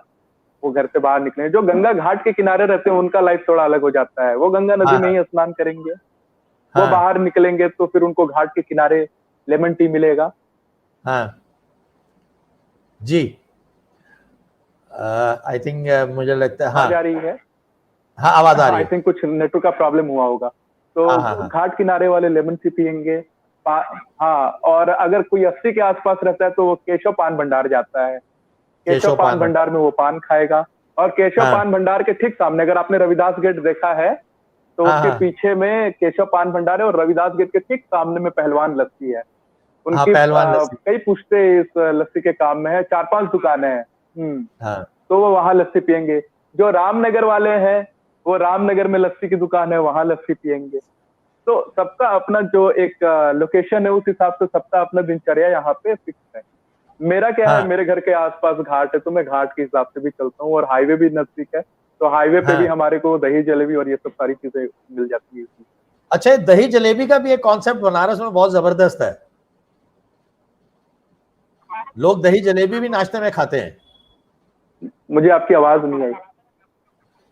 वो घर से बाहर निकलेंगे। जो गंगा घाट के किनारे रहते हैं उनका लाइफ थोड़ा अलग हो जाता है। वो गंगा नदी में हाँ, ही स्नान करेंगे, वो हाँ, बाहर निकलेंगे तो फिर उनको घाट के किनारे लेमन टी मिलेगा। हाँ। जी। आई थिंक मुझे लगता है, हाँ। आवाज आ रही है? हाँ, आवाज आ रही आई है। थिंक कुछ नेटवर्क का प्रॉब्लम हुआ होगा। हाँ, हाँ, तो हाँ। घाट किनारे वाले लेमन टी पियेंगे। हाँ, और अगर कोई 80 के आसपास रहता है तो वो केशव पान भंडार जाता है। केशव केशव पान पान भंडार में वो पान खाएगा। और केशव हाँ, पान भंडार के ठीक सामने, अगर आपने रविदास गेट देखा है, तो हाँ, उसके हाँ, पीछे में केशव पान भंडार है, और रविदास गेट के ठीक सामने में पहलवान लस्सी है। हाँ, उनकी पहलवान लस्सी। कई पुश्ते इस लस्सी के काम में है, 4-5 दुकानें हैं। हाँ, तो वो वहां लस्सी पियेंगे। जो रामनगर वाले हैं, वो रामनगर में लस्सी की दुकान है, वहां लस्सी पियेंगे। तो सबका अपना जो एक लोकेशन है, उस हिसाब से सबका अपना दिनचर्या यहाँ पे फिक्स है। मेरा क्या है, हाँ, मेरे घर के आसपास घाट है, तो मैं घाट के हिसाब से भी चलता हूँ, और हाईवे भी नजदीक है। तो हाईवे पे भी हाँ। हमारे को दही जलेबी और ये सब सारी चीजें मिल जाती है। अच्छा, ये दही जलेबी का भी एक कॉन्सेप्ट बनारस में बहुत जबरदस्त है। लोग दही जलेबी भी नाश्ते में खाते हैं। मुझे आपकी आवाज नहीं आई।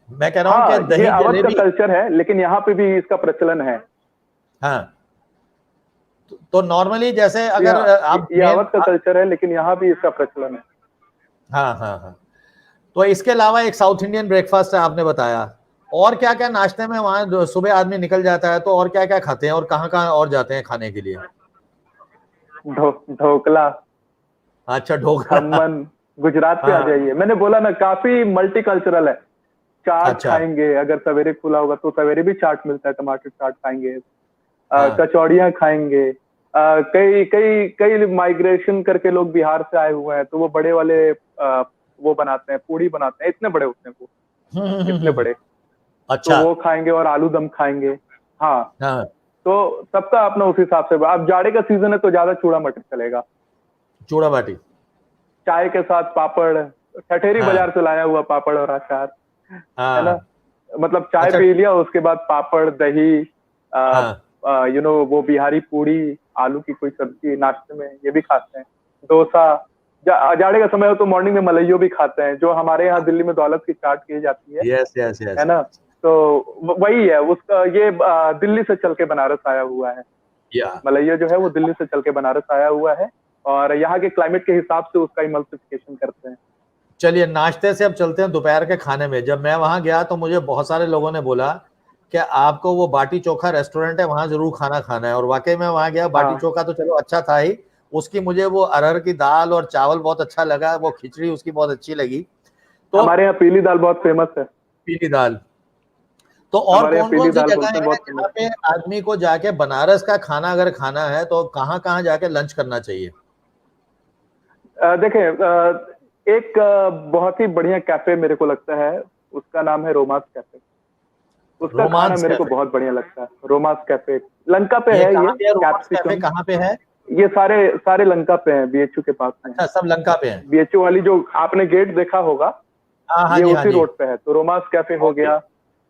मैं कह रहा हूँ कि हाँ, ये दही अवध का जलेबी। कल्चर है, लेकिन यहाँ पे भी इसका प्रचलन है। हाँ। तो नॉर्मली जैसे जी अगर हाँ, आप ये अवध का कल्चर है, लेकिन यहाँ भी इसका प्रचलन है। हाँ, हाँ, हाँ। तो इसके अलावा एक साउथ इंडियन ब्रेकफास्ट है आपने बताया, और क्या क्या नाश्ते में वहाँ सुबह आदमी निकल जाता है तो और क्या क्या खाते हैं और कहाँ कहाँ और जाते हैं खाने के लिए? ढोकला, अच्छा, ढोकला। खमन, गुजरात पे आ हाँ। जाइए। मैंने बोला ना, काफी मल्टी कल्चरल है। चाट अच्छा। खाएंगे, अगर सवेरे खुला होगा तो सवेरे भी चाट मिलता है, टमाटर चाट खाएंगे। हाँ। कचौड़ियाँ खाएंगे। कई कई कई माइग्रेशन करके लोग बिहार से आए हुए हैं, तो वो बड़े वाले वो बनाते हैं, पूड़ी बनाते हैं, इतने बड़े होते हैं वो, इतने बड़े। तो अच्छा। वो खाएंगे और आलू दम खाएंगे। हाँ। हाँ। तो सबका अपना उस हिसाब से। अब जाड़े का सीजन है तो ज्यादा चूड़ा मटर चलेगा। चूड़ा बाटी। चाय के साथ पापड़, ठठेरी हाँ। बाजार से लाया हुआ पापड़ और अचार, है ना। हाँ। मतलब चाय अच्छा। पी लिया, उसके बाद पापड़, दही, हाँ। वो बिहारी पूड़ी, आलू की कोई सब्जी नाश्ते में, ये भी खाते हैं। डोसा। जाड़े का समय हो तो मॉर्निंग में मलइयो भी खाते हैं, जो हमारे यहाँ दिल्ली में दौलत की चाट की जाती यस यस है यस। ना। तो वही है उसका, ये दिल्ली से चल के बनारस आया हुआ है। या मलइया जो है वो दिल्ली से चल के बनारस आया हुआ है, और यहाँ के क्लाइमेट के हिसाब से उसका इमल्सिफिकेशन करते हैं। चलिए, नाश्ते से अब चलते हैं दोपहर के खाने में। जब मैं वहां गया तो मुझे बहुत सारे लोगों ने बोला कि आपको वो बाटी चोखा रेस्टोरेंट है वहां जरूर खाना खाना है, और वाकई में वहां गया। बाटी हाँ, चोखा तो चलो अच्छा था ही, उसकी मुझे वो अरहर की दाल और चावल बहुत अच्छा लगा, वो खिचड़ी उसकी बहुत अच्छी लगी। तो हमारे यहाँ पीली दाल बहुत फेमस है। पीली दाल। तो और हमारे यहाँ कौन कौन पीली सी दाल जगह बोलते हैं, है बहुत फेमस जहाँ पे आदमी को जाके बनारस का खाना अगर खाना है तो कहाँ कहाँ जाके लंच करना चाहिए? है। देखें, एक बहुत ही बढ़िया कैफे मेरे को लगता है, उसका नाम है रोमास कैफे। उसका खाना रोमांस मेरे को कैफे। बहुत बढ़िया लगता है। रोमास कैफे लंका पे ये है, ये कहाँ पे है? Romance cafe capsicum. कहाँ पे है? ये सारे सारे लंका पे हैं, बीएचयू के पास में। अच्छा, सब लंका पे है। बीएचयू वाली जो आपने गेट देखा होगा, हाँ हाँ ये जी, हाँ उसी जी। रोड पे है। तो रोमास कैफे हो ओके। गया।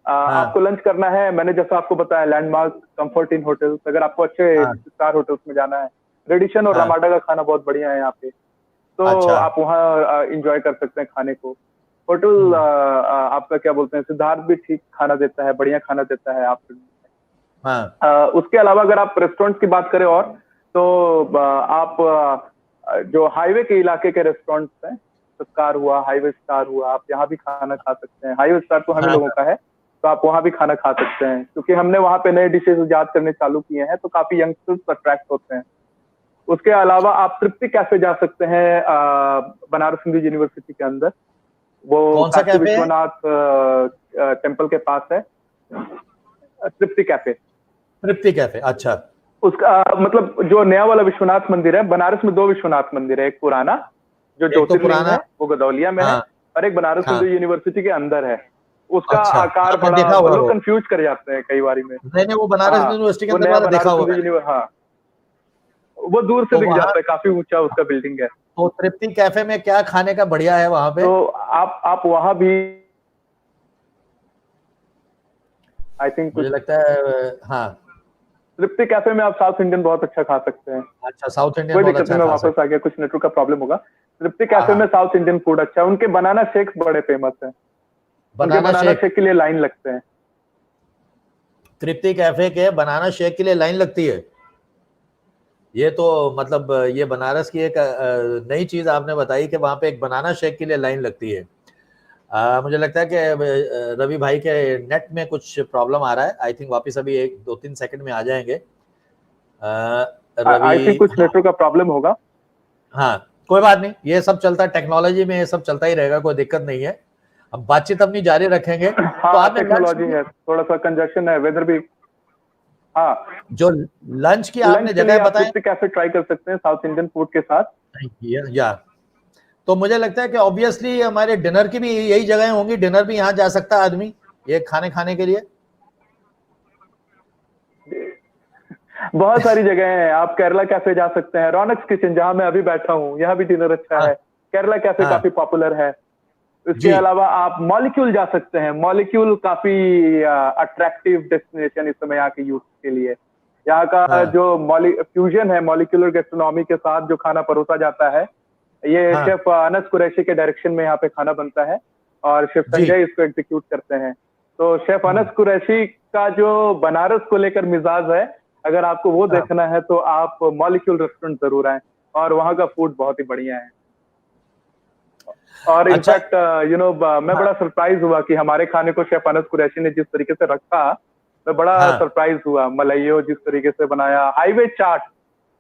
हाँ। आपको लंच करना है, मैंने जैसा आपको बताया, लैंडमार्क, कंफर्ट इन होटल्स, अगर आपको अच्छे हाँ। स्टार होटल्स में जाना है। रेडिशन और हाँ। रमाडा का खाना बहुत बढ़िया है यहाँ पे, तो अच्छा। आप वहाँ इंजॉय कर सकते हैं खाने को। होटल हम्म। आपका क्या बोलते हैं, सिद्धार्थ भी ठीक खाना देता है, बढ़िया खाना देता है आप। हाँ। उसके अलावा अगर आप रेस्टोरेंट की बात करें, और तो आप जो हाईवे के इलाके के रेस्टोरेंट्स हैं, सत्कार हुआ, हाईवे स्टार हुआ, आप यहाँ भी खाना खा सकते हैं। हाईवे स्टार तो हम ही हाँ। लोगों का है, तो आप वहाँ भी खाना खा सकते हैं, क्योंकि हमने वहाँ पे नए डिशेज इजाद करने चालू किए हैं, तो काफी यंगस्टर्स अट्रैक्ट होते हैं। उसके अलावा आप तृप्ति कैफे जा सकते हैं, बनारस हिंदू यूनिवर्सिटी के अंदर। वो कौन सा काशी कैफे है? विश्वनाथ टेम्पल के पास है, तृप्ति कैफे। तृप्ति कैफे, अच्छा। उसका मतलब जो नया वाला विश्वनाथ मंदिर है, बनारस में दो विश्वनाथ मंदिर है, एक पुराना जो एक तो ज्योतिर्लिंग पुराना। है वो गदौलिया में है, हाँ। और एक बनारस हाँ। हिंदू यूनिवर्सिटी के अंदर है। उसका अच्छा, आकार हाँ मैं बड़ा, देखा हुआ लोग वो। कंफ्यूज कर जाते हैं कई बारी में। नहीं नहीं, वो बनारस हाँ, यूनिवर्सिटी के वो अंदर नया वाला देखा बनारस हुआ हिंदू मैंने। यूनिवर्सिटी, हाँ, वो दूर से तो दिख वहाँ, जाता है, काफी ऊंचा उसका बिल्डिंग है। तो तृप्ति कैफे में क्या खाने का बढ़िया है वहां पे? तो आप वहां भी, आई थिंक मुझे कुछ, लगता है हाँ। तृप्ति कैफे में आप साउथ इंडियन बहुत अच्छा खा सकते हैं। अच्छा, साउथ इंडियन कोई बहुत दिक्कत अच्छा नहीं, मैं खा वापस आ सकते। गया, कुछ नेटवर्क का प्रॉब्लम होगा। तृप्ति हाँ कैफे में हाँ। साउथ इंडियन फूड अच्छा है, उनके बनाना शेक्स बड़े फेमस है। उनके बनाना बनाना शेक। शेक के लिए लाइन लगते हैं। तृप्ति कैफे के बनाना शेक के लिए लाइन लगती है? ये तो मतलब ये बनारस की एक नई चीज आपने बताई कि वहां पे एक बनाना शेक के लिए लाइन लगती है। मुझे लगता है कि रवि भाई के नेट में कुछ प्रॉब्लम आ रहा है। आई थिंक वापस अभी एक दो तीन सेकंड में आ जाएंगे। आई थिंक रवि, कुछ हाँ। नेटवर्क का प्रॉब्लम होगा। हाँ, कोई बात नहीं, ये सब चलता है टेक्नोलॉजी में, ये सब चलता ही रहेगा, कोई दिक्कत नहीं है। हम बातचीत अपनी जारी रखेंगे। तो हाँ, आपने लंच टेक्नोलॉजी की, है, थोड़ा सा कंजक्शन है, वेदर भी। हाँ, जो लंच की लंच आपने के लिए जगह आप बताई, तृप्ति कैफे ट्राई कर सकते हैं साउथ इंडियन फूड के साथ। या तो मुझे लगता है कि ऑब्वियसली हमारे डिनर की भी यही जगह होंगी, डिनर भी यहाँ जा सकता है आदमी ये खाने खाने के लिए। बहुत सारी जगह हैं, आप केरला कैफे जा सकते हैं, रौनक किचन जहां मैं अभी बैठा हूँ, यहाँ भी डिनर अच्छा हाँ। है। केरला कैफे हाँ काफी पॉपुलर है। इसके जी। अलावा आप मॉलिक्यूल जा सकते हैं। मॉलिक्यूल काफी अट्रैक्टिव डेस्टिनेशन इस समय यहाँ के यूथ के लिए। यहाँ का हाँ। जो फ्यूजन है, मॉलिक्यूलर गैस्ट्रोनॉमी के साथ जो खाना परोसा जाता है, ये हाँ शेफ अनस कुरैशी के डायरेक्शन में यहाँ पे खाना बनता है, और शेफ जी। संजय इसको एग्जीक्यूट करते हैं। तो शेफ अनस कुरैशी का जो बनारस को लेकर मिजाज है, अगर आपको वो हाँ। देखना है तो आप मॉलिक्यूल रेस्टोरेंट जरूर आए, और वहाँ का फूड बहुत ही बढ़िया है। और अच्छा। इनफैक्ट मैं बड़ा सरप्राइज हुआ कि हमारे खाने को शेफ अनस कुरैशी ने जिस तरीके से रखा, मैं बड़ा हाँ सरप्राइज हुआ। मलाइयो जिस तरीके से बनाया, हाईवे चाट,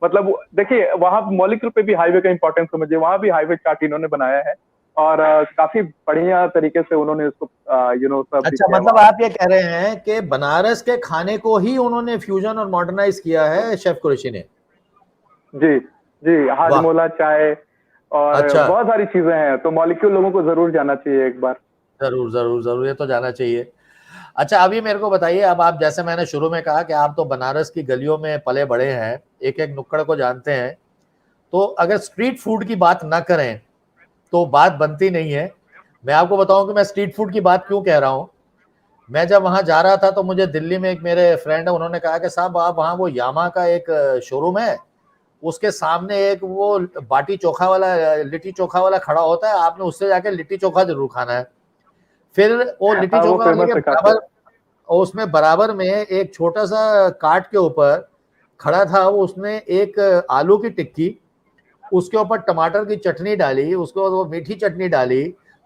मतलब देखिए वहां मौलिक रूप पे भी हाईवे का इंपॉर्टेंस समझिए, वहां भी हाईवे चाट इन्होंने बनाया है और काफी बढ़िया तरीके से उन्होंने इसको सर्व भी अच्छा, किया है मतलब वहां आप ये कह रहे हैं कि बनारस के खाने को ही उन्होंने फ्यूजन और मॉडर्नाइज किया है शेफ कुरैशी ने। जी जी, वाह। हाजमोला चाय और अच्छा, बहुत सारी चीजें हैं, तो मॉलिक्यूल लोगों को जरूर जाना चाहिए एक बार। जरूर जरूर जरूर, ये तो जाना चाहिए। अच्छा, अभी मेरे को बताइए, अब आप जैसे मैंने शुरू में कहा कि आप तो बनारस की गलियों में पले बड़े हैं, एक एक नुक्कड़ को जानते हैं, तो अगर स्ट्रीट फूड की बात ना करें तो बात बनती नहीं है। मैं आपको बताऊं कि मैं स्ट्रीट फूड की बात क्यों कह रहा हूं। मैं जब वहां जा रहा था तो मुझे दिल्ली में एक मेरे फ्रेंड है, उन्होंने कहा कि साहब आप वहां वो यामा का एक शोरूम है, उसके सामने एक वो बाटी चोखा वाला, लिट्टी चोखा वाला खड़ा होता है, आपने उससे जाके लिट्टी चोखा जरूर खाना है। फिर वो लिट्टी हाँ, वो चोखा वाले फेमस के है काफी। बराबर, और उसमें बराबर में एक छोटा सा काट के ऊपर खड़ा था वो, उसने एक आलू की टिक्की, उसके ऊपर टमाटर की चटनी डाली, उसके बाद वो मीठी चटनी डाली,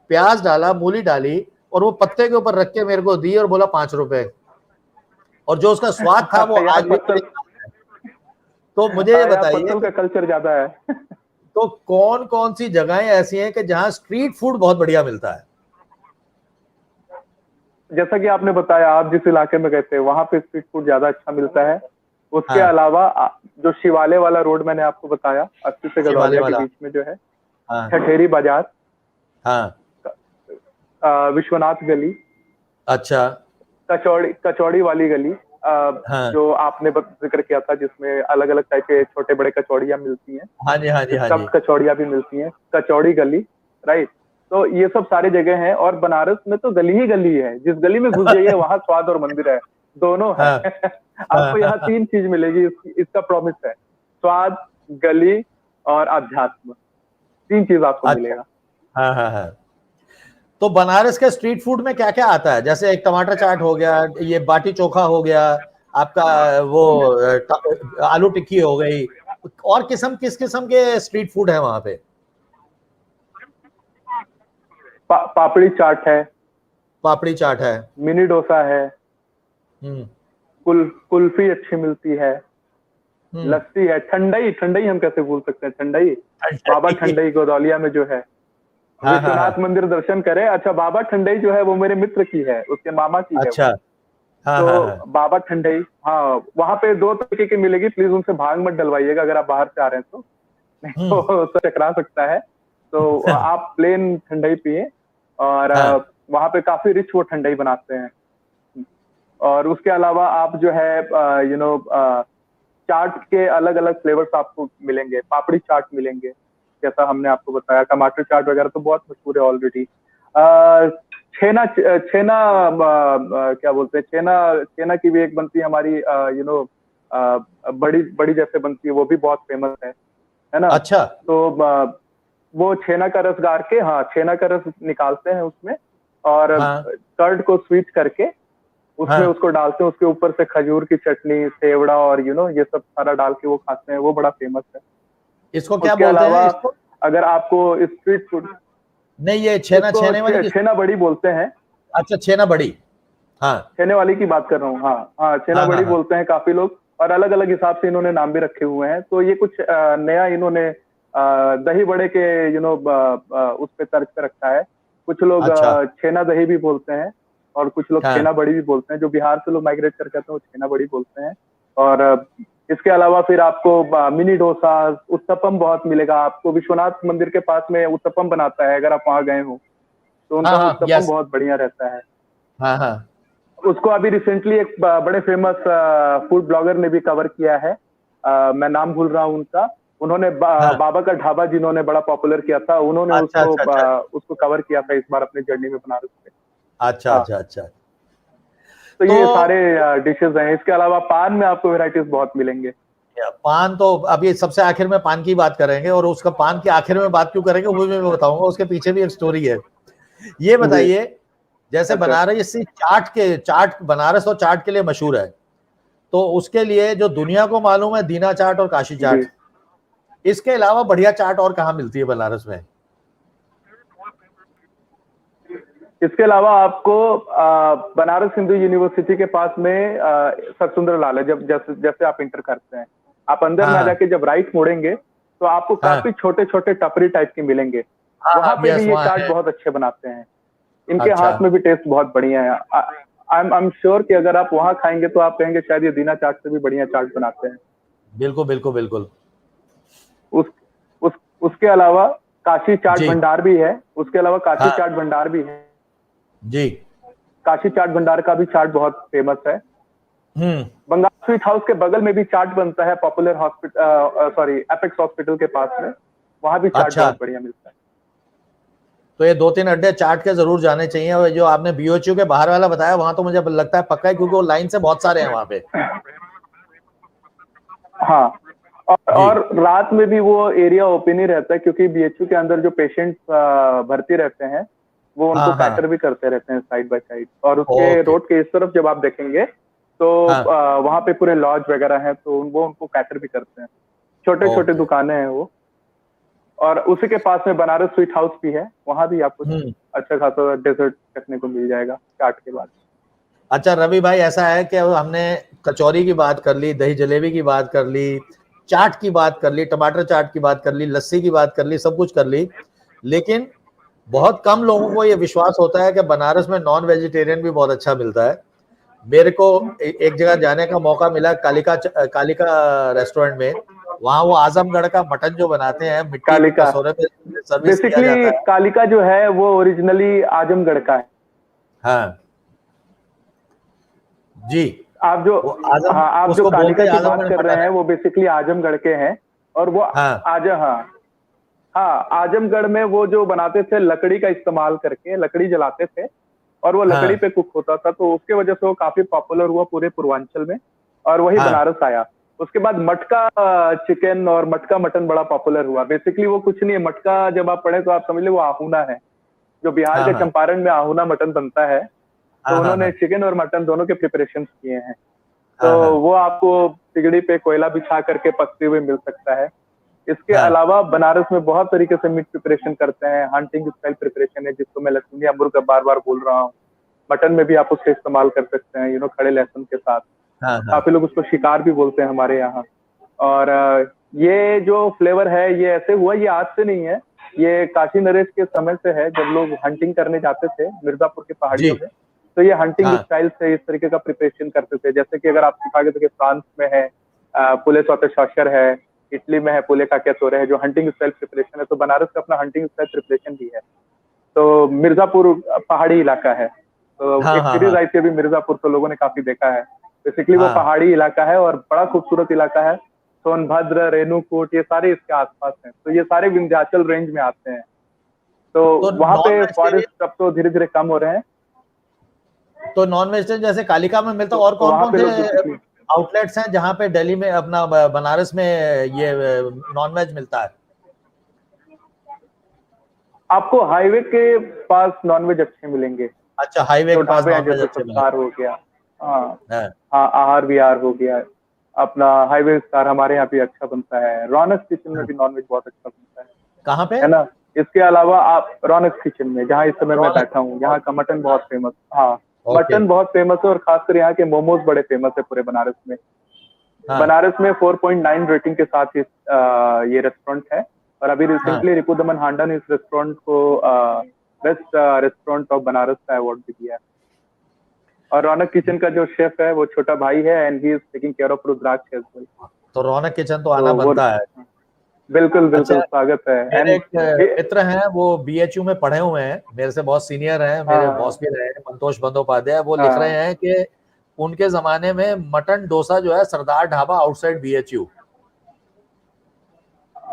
प्याज डाला, मूली डाली, और वो पत्ते के ऊपर रख के मेरे को दी और बोला 5 रुपए। और जो उसका स्वाद था वो यहाँ आज भी मुझे पत्तल, याद है। तो मुझे ये यहाँ बताइए पत्तल कि का कल्चर ज्यादा है। तो कौन कौन सी जगहें ऐसी हैं कि जहां स्ट्रीट फूड बहुत बढ़िया मिलता है। जैसा कि आपने बताया, आप जिस इलाके में गए थे वहां पे स्ट्रीट फूड ज्यादा अच्छा मिलता है। उसके हाँ, अलावा जो शिवाले वाला रोड मैंने आपको बताया, अस्सी से शिवाले गदौलिया के वाला। बीच में जो है, हाँ ठठेरी बाजार, हाँ। विश्वनाथ गली, अच्छा। कचौड़ी कचौड़ी वाली गली, हाँ जो आपने जिक्र किया था जिसमें अलग अलग टाइप के छोटे बड़े कचौड़ियाँ मिलती हैं, हाँ जी, हाँ जी, हाँ जी। स्टफ्ड कचौड़ियाँ भी मिलती हैं, कचौड़ी गली, राइट। तो ये सब सारी जगह हैं और बनारस में तो गली ही गली है, जिस गली में घुस जाइए वहां स्वाद और मंदिर है, दोनों है। हाँ आपको यहाँ हाँ। 3 चीज मिलेगी, इसका प्रॉमिस है, स्वाद, गली और अध्यात्म, 3 चीज आपको अच्छा। मिलेगा। हाँ हाँ हाँ। तो बनारस के स्ट्रीट फूड में क्या क्या आता है, जैसे एक टमाटर चाट हो गया, ये बाटी चोखा हो गया आपका, वो आलू टिक्की हो गई, और किस किस्म के स्ट्रीट फूड है वहां पे। पापड़ी चाट है, पापड़ी चाट है। मिनी डोसा है, हम्म कुल्फी अच्छी मिलती है, हम्म। लस्सी है, ठंडई, ठंडई हम कैसे भूल सकते हैं, ठंडई, बाबा ठंडई गौदौलिया में जो है, हाँ हाँ विश्वनाथ हाँ। मंदिर दर्शन करें। अच्छा, बाबा ठंडई जो है वो मेरे मित्र की है, उसके मामा की है अच्छा। वो। हाँ हाँ हाँ। तो बाबा ठंडई, हाँ, वहां पे 2 तरीके की मिलेगी, प्लीज उनसे भाग मत डलवाइएगा अगर आप बाहर से आ रहे हैं तो, नहीं हम्म। तो टकरा सकता है। तो आप प्लेन ठंडई पिए, और हाँ वहां पे काफी रिच वो ठंडई बनाते हैं। और उसके अलावा आप जो है चाट के अलग अलग फ्लेवर्स आपको मिलेंगे, पापड़ी चाट मिलेंगे, जैसा हमने आपको बताया, टमाटर चाट वगैरह तो बहुत मशहूर है ऑलरेडी। छेना, छेना क्या बोलते हैं, छेना, छेना की भी एक बनती है हमारी, बड़ी बड़ी जैसे बनती है, वो भी बहुत फेमस है ना। अच्छा। तो वो छेना का रस गार के, हाँ, छेना का रस निकालते हैं उसमें, और हाँ कर्ड को स्वीट करके उसमें हाँ। उसको डालते हैं, उसके ऊपर से खजूर की चटनी, सेवड़ा और ये सब सारा डाल के वो खाते हैं, वो बड़ा फेमस है। इसको क्या उसके बोलते हैं अलावा इसको। अगर आपको स्ट्रीट फूड, नहीं, ये छेना इसको छेने वाली छेना बड़ी बोलते हैं, अच्छा, छेना बड़ी। हाँ छेने वाली की बात कर रहा हूँ, हाँ हाँ, छेना हाँ हाँ बड़ी हाँ। बोलते हैं काफी लोग, और अलग अलग हिसाब से इन्होंने नाम भी रखे हुए हैं। तो ये कुछ नया इन्होंने दही बड़े के उस पे तर्ज पे रखा है। कुछ लोग अच्छा। छेना दही भी बोलते हैं, और कुछ लोग हाँ छेना बड़ी भी बोलते हैं, जो बिहार से लोग माइग्रेट करके आते हैं वो छेना बड़ी बोलते हैं। और इसके अलावा फिर आपको मिनी डोसा, उत्तपम बहुत मिलेगा आपको, विश्वनाथ मंदिर के पास में उत्तपम बनाता है, अगर आप वहां गए हो तो हाँ उनका हाँ। उत्तपम यस। बहुत बढ़िया रहता है। हाँ हाँ उसको अभी रिसेंटली एक बड़े फेमस फूड ब्लॉगर ने भी कवर किया है, मैं नाम भूल रहा हूँ उनका, उन्होंने हाँ। बाबा का ढाबा जिन्होंने बड़ा पॉपुलर किया था, उन्होंने अच्छा उसको अच्छा अच्छा। उसको कवर किया था इस बार अपनी जर्नी में बनारस में। अच्छा हाँ, अच्छा अच्छा। तो तो ये सारे डिशेज हैं। इसके अलावा पान में आपको वेराइटीज बहुत मिलेंगे। पान तो अभी सबसे आखिर में पान की बात करेंगे, और उसका पान की आखिर में बात क्यों करेंगे वो भी मैं बताऊंगा, उसके पीछे भी एक स्टोरी है। ये जी, बताइए, जैसे अच्छा, बनारस चाट बनारस और चाट के लिए मशहूर है, तो उसके लिए जो दुनिया को मालूम है दीना चाट और काशी जी। चाट, इसके अलावा बढ़िया चाट और कहाँ मिलती है बनारस में। इसके अलावा आपको बनारस हिंदू यूनिवर्सिटी के पास में सरसुंदर लाल है। जब जैसे जैसे आप इंटर करते हैं, आप अंदर ना हाँ जाके जब राइट मुड़ेंगे तो आपको हाँ काफी छोटे छोटे टपरी टाइप के मिलेंगे। हाँ वहां पे यस भी ये वहाँ चाट है। बहुत अच्छे बनाते हैं। इनके अच्छा हाथ में भी टेस्ट बहुत बढ़िया है। आई एम श्योर कि अगर आप वहां खाएंगे तो आप कहेंगे शायद ये दीना चाट से भी बढ़िया चाट बनाते हैं। बिल्कुल बिल्कुल बिल्कुल। उस उस उसके अलावा काशी चाट जी भंडार भी है। उसके अलावा काशी हाँ चाट भंडार भी है। जी। काशी चाट भंडार का भी चाट बहुत फेमस है। बंगाल स्वीट हाउस के बगल में भी चाट बनता है, popular hospital sorry apex hospital के पास में। वहां भी चाट अच्छा, बहुत बढ़िया मिलता है। तो ये 2-3 अड्डे चाट के जरूर जाने चाहिए। और जो आपने बीओचयू के बाहर वाला बताया वहां तो मुझे लगता है पक्का है, क्योंकि वो लाइन से बहुत सारे हैं वहां पे। हाँ, जी और रात में भी वो एरिया ओपन ही रहता है, क्योंकि बीएचयू के अंदर जो पेशेंट्स भर्ती रहते हैं वो उनको हाँ हाँ कैटर भी करते रहते हैं साइड बाय साइड। और उसके ओके रोड के इस तरफ जब आप देखेंगे तो हाँ वहां पे पूरे लॉज वगैरह हैं, तो वो उनको कैटर भी करते हैं। छोटे छोटे ओके दुकानें हैं वो। और उसी के पास में बनारस स्वीट हाउस भी है, वहां भी आपको हम्म। अच्छा खासा डेजर्ट देखने को मिल जाएगा चाट के बाद। अच्छा रवि भाई, ऐसा है कि हमने कचौरी की बात कर ली, दही जलेबी की बात कर ली, चाट की बात कर ली, टमाटर चाट की बात कर ली, लस्सी की बात कर ली, सब कुछ कर ली, लेकिन बहुत कम लोगों को ये विश्वास होता है कि बनारस में नॉन वेजिटेरियन भी बहुत अच्छा मिलता है। मेरे को एक जगह जाने का मौका मिला, कालिका रेस्टोरेंट में। वहां वो आजमगढ़ का मटन जो बनाते हैं, मिट्टी के कालिका, कसोरे में सर्विस किया बेसिकली जाता है। कालिका जो है वो ओरिजिनली आजमगढ़ का है। हाँ जी। आप जो वो आजम, हाँ, आप जो उसको बोलते कालिका हैं की बात आजमगढ़ कर रहे मटन हैं है। वो बेसिकली आजमगढ़ के हैं। और वो हाँ हाँ हाँ, आजमगढ़ में वो जो बनाते थे लकड़ी का इस्तेमाल करके, लकड़ी जलाते थे और वो लकड़ी हाँ पे कुक होता था, तो उसके वजह से वो काफी पॉपुलर हुआ पूरे पूर्वांचल में। और वही हाँ बनारस आया। उसके बाद मटका चिकन और मटका मटन बड़ा पॉपुलर हुआ। बेसिकली वो कुछ नहीं है, मटका जब आप पढ़े तो आप समझ लो वो आहूना है। जो बिहार हाँ के हाँ चंपारण में आहूना मटन बनता है, तो हाँ हाँ उन्होंने हाँ चिकन और मटन दोनों के प्रिपरेशन किए हैं। तो हाँ हाँ वो आपको तिगड़ी पे कोयला बिछा करके पकते हुए मिल सकता है। इसके हाँ अलावा बनारस में बहुत तरीके से मीट प्रिपरेशन करते हैं। हंटिंग स्टाइल प्रिपरेशन है, जिसको मैं लहसुनिया मुर्गा बार बार बोल रहा हूँ। मटन में भी आप उसका इस्तेमाल कर सकते हैं, खड़े लहसुन के साथ। हाँ हाँ काफी लोग उसको शिकार भी बोलते हैं हमारे यहाँ। और ये जो फ्लेवर है ये ऐसे हुआ, ये आज से नहीं है। ये काशी नरेश के समय से है, जब लोग हंटिंग करने जाते थे मिर्जापुर की जी पहाड़ियों में। तो ये हंटिंग हाँ स्टाइल से इस तरीके का प्रिपरेशन करते थे। जैसे कि अगर आप सिखागे तो फ्रांस में है पुले सौते शौशर है, इटली में है पुले का कैसोरे है, जो हंटिंग स्टाइल प्रिपरेशन है। तो बनारस का अपना हंटिंग स्टाइल प्रिपरेशन भी है। तो मिर्जापुर पहाड़ी इलाका है, तो हाँ एक हाँ सीरीज हाँ आई थी अभी मिर्जापुर, तो लोगों ने काफी देखा है। बेसिकली वो हाँ पहाड़ी इलाका है और बड़ा खूबसूरत इलाका है। सोनभद्र, रेणुकूट, ये सारे इसके आसपास हैं, तो ये सारे विंध्याचल रेंज में आते हैं। तो तो वहां नॉन पे फॉरेस्ट वेजिटेरियन, अब तो धीरे धीरे कम हो रहे हैं। तो नॉन वेजिटेरियन जैसे कालिका में मिलता है, और तो कौन वहां कौन पे से लोग बेसिकली आउटलेट्स हैं जहाँ पे दिल्ली में अपना बनारस में ये नॉन वेज मिलता है? आपको हाईवे के पास नॉनवेज अच्छे मिलेंगे। अच्छा, हाईवे जो के पास ढाबे हैं, नॉन वेज जैसे अच्छे मिलते सत्कार हो गया, हाँ हैं? हाँ, आहार विहार हो गया, अपना हाईवे स्टार हमारे यहाँ भी अच्छा बनता है। रौनक किचन में हाँ। भी नॉनवेज बहुत अच्छा बनता कहाँ पे? है ना। इसके अलावा आप रौनक किचन में, जहाँ इस समय मैं रौनक। बैठा हूँ, यहाँ का मटन बहुत फेमस। हाँ, ओके। मटन बहुत फेमस है और खासकर यहाँ के मोमोज बड़े फेमस है पूरे बनारस में। हाँ बनारस में 4.9 रेटिंग के साथ ये रेस्टोरेंट है। और अभी हाँ रिसेंटली रिपु दमन हांडा ने इस रेस्टोरेंट को बेस्ट रेस्टोरेंट ऑफ बनारस का अवार्ड भी दिया है। और रौनक किचन का जो शेफ है वो छोटा भाई है, and he is taking care of Rudraksh as well. तो रौनक किचन तो तो आना वो बनता है। बिल्कुल अच्छा, बिल्कुल स्वागत है। मेरे एंड एक मित्र हैं, वो बीएचयू में पढ़े हुए हैं, मेरे से बहुत सीनियर हैं, मेरे हाँ बॉस भी रहे हैं, संतोष बंदोपाध्याय। वो लिख रहे हाँ हैं कि उनके जमाने में मटन डोसा जो है सरदार ढाबा आउटसाइड बीएचयू।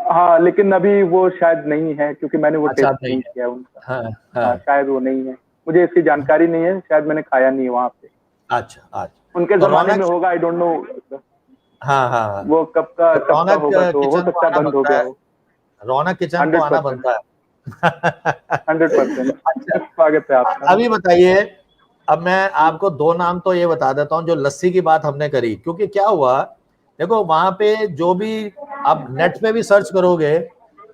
हाँ, लेकिन अभी वो शायद नहीं है, क्योंकि मैंने वो अच्छा टेस्ट अब नहीं नहीं है। किया उनका। हाँ हाँ, हाँ। शायद वो नहीं है। मुझे इसकी जानकारी नहीं है, शायद मैंने खाया नहीं है वहां पे। अच्छा अच्छा। उनके तो जमाने में रौनक, होगा, आई डोंट नो। हाँ हाँ हाँ, वो तो कब का रौनक होगा, तो हो किचन को सकता है आना बंद हो बनता गया है, हो। रौनक किचन को हंड्रेड आना परसेंट बनता है। 100%। अच्छा, स्वागत है आपका। अभी बताइए, अब मैं आपको दो नाम तो ये बता देता हूँ। जो लस्सी की बात हमने करी, क्योंकि क्या हुआ, देखो वहां पे जो भी आप नेट पे भी सर्च करोगे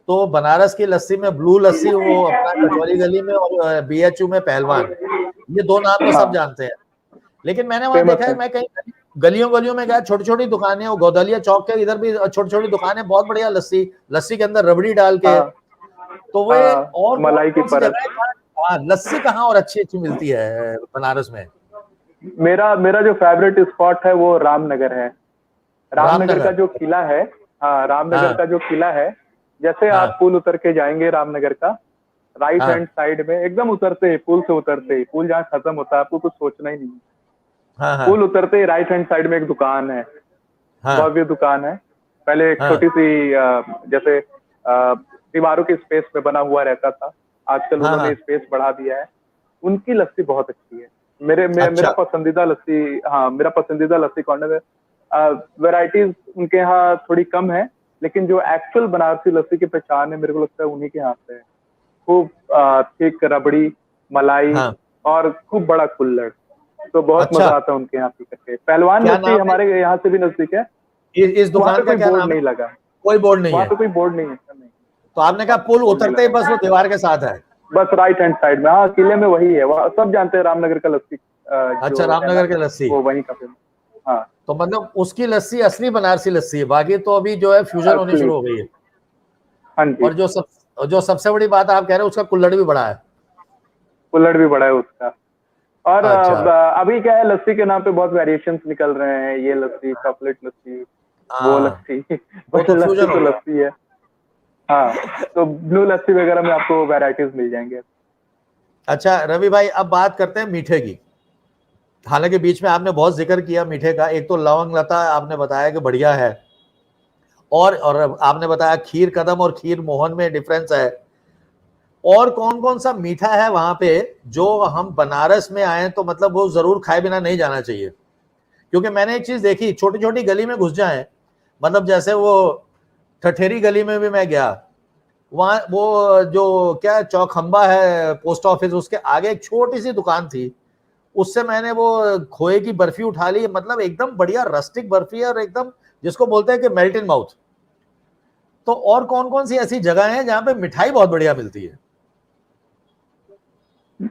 तो बनारस की लस्सी में ब्लू लस्सी वो अपना कचौली गली में, और बीएचयू में पहलवान, ये दो नाम तो सब हाँ जानते हैं। लेकिन मैंने वहां फेमस देखा है, है। मैं कहीं गलियों गलियों में गया, छोटी छोटी दुकानें, वो गौदलिया चौक के इधर भी छोटी छोटी दुकानें, बहुत बढ़िया लस्सी, लस्सी के अंदर रबड़ी डाल के। हाँ तो वे हाँ और कौन मलाई की कौन सी परत। जगह है जहाँ लस्सी कहाँ और अच्छी अच्छी मिलती है बनारस में? मेरा मेरा जो फेवरेट स्पॉट है वो रामनगर है। रामनगर का रामनगर। जो किला है, हाँ रामनगर हाँ का जो किला है, जैसे आप हाँ पुल उतर के जाएंगे रामनगर का, राइट हाँ हैंड साइड में एकदम उतरते ही, पुल से उतरते ही, पुल जहाँ खत्म होता है आपको कुछ सोचना ही नहीं है, हाँ हाँ पुल उतरते ही राइट हैंड साइड में एक दुकान है, हाँ भव्य दुकान है। पहले एक हाँ छोटी सी जैसे दीवारों की स्पेस में बना हुआ रहता था, आजकल हाँ उन्होंने हाँ। स्पेस बढ़ा दिया है। उनकी लस्सी बहुत अच्छी है। अच्छा। मेरा पसंदीदा लस्सी, हाँ मेरा पसंदीदा लस्सी कॉर्नर है। वैरायटीज उनके यहाँ थोड़ी कम है, लेकिन जो एक्चुअल बनारसी लस्सी की पहचान है मेरे को लगता है उन्हीं के यहाँ से है। खूब थिक रबड़ी, मलाई, हाँ। और खूब बड़ा कुल्हड़। तो बहुत अच्छा, मजा आता है उनके यहाँ पी करके। पहलवान क्या लस्सी नाम है? हमारे यहाँ से भी नजदीक है। इस वहां पे दुकान का कोई क्या बोर्ड नाम है? नहीं लगा, कोई बोर्ड नहीं वहां है? पे कोई बोर्ड नहीं है सर, नहीं, तो आपने कहा वहां पे पुल बोर्ड नहीं उतरते ही लगा। बस वो दीवार के साथ है? बस राइट हैंड साइड में, हाँ किले में वही है, वहाँ सब जानते हैं रामनगर का लस्सी अच्छा, जो है ना, रामनगर की लस्सी। वो वहीं का फेमस। हाँ तो मतलब उसकी लस्सी असली बनारसी लस्सी है, बाकी तो अभी जो है फ्यूजन होनी असली, शुरू हो गई है। हाँ जी। और जो सबसे बड़ी बात आप कह रहे हो, उसका कुल्हड़ भी बड़ा है। कुल्हड़ भी बड़ा है उसका। और अच्छा। अभी क्या है, लस्सी के नाम पे बहुत वेरिएशंस निकल रहे हैं, ये लस्सी, चॉकलेट लस्सी, वो हाँ, लस्सी वो बट तो लस्सी फ्यूजन हो तो गया। लस्सी है। हाँ, तो ब्लू लस्सी वगैरह में आपको वेराइटीज मिल जाएंगे। अच्छा रवि भाई, अब बात करते हैं मीठे की। हालांकि बीच में आपने बहुत जिक्र किया मीठे का, एक तो लौंग लता आपने बताया कि बढ़िया है, और आपने बताया खीर कदम और खीर मोहन में डिफरेंस है। और कौन कौन सा मीठा है वहां पे जो हम बनारस में आए तो मतलब वो जरूर खाए बिना नहीं जाना चाहिए? क्योंकि मैंने एक चीज देखी, छोटी छोटी गली में घुस जाए, मतलब जैसे वो ठठेरी गली में भी मैं गया, वहां वो जो क्या चौखंबा है पोस्ट ऑफिस, उसके आगे एक छोटी सी दुकान थी, उससे मैंने वो खोए की बर्फी उठा ली, मतलब एकदम बढ़िया रस्टिक बर्फी है, और एकदम जिसको बोलते हैं कि मेल्ट इन माउथ। तो और कौन कौन सी ऐसी जगह है जहां पे मिठाई बहुत बढ़िया मिलती है?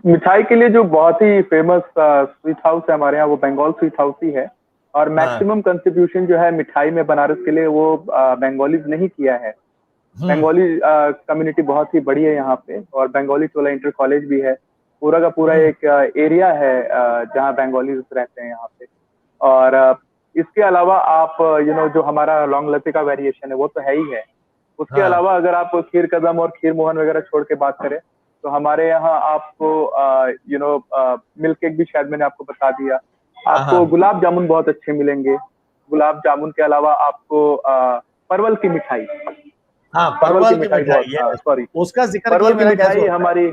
मिठाई के लिए जो बहुत ही फेमस स्वीट हाउस है हमारे यहाँ, वो बंगाल स्वीट हाउस ही है। और हाँ। मैक्सिमम कंट्रीब्यूशन जो है मिठाई में बनारस के लिए वो बंगालीज ने ही किया है। हम्म। बंगाली कम्युनिटी बहुत ही बड़ी है यहाँ पे, और बंगाली टोला इंटर कॉलेज भी है। पूरा का पूरा हम्म। एक एरिया है जहाँ बंगालीज रहते हैं यहाँ पे। और इसके अलावा आप जो हमारा लौंग लत्ती का वेरिएशन है वो तो है ही है। उसके हाँ अलावा अगर आप खीर कदम और खीर मोहन वगैरह छोड़ के बात करें, तो हमारे यहाँ आपको मिल्क केक भी शायद मैंने आपको बता दिया। हाँ आपको हाँ गुलाब जामुन बहुत अच्छे मिलेंगे। गुलाब जामुन के अलावा आपको परवल की मिठाई, हाँ, परवल की परवल की मिठाई बहुत, मिठाई है, सॉरी, उसका जिक्र किए परवल की मेरा कैसे मिठाई होता है? हमारी,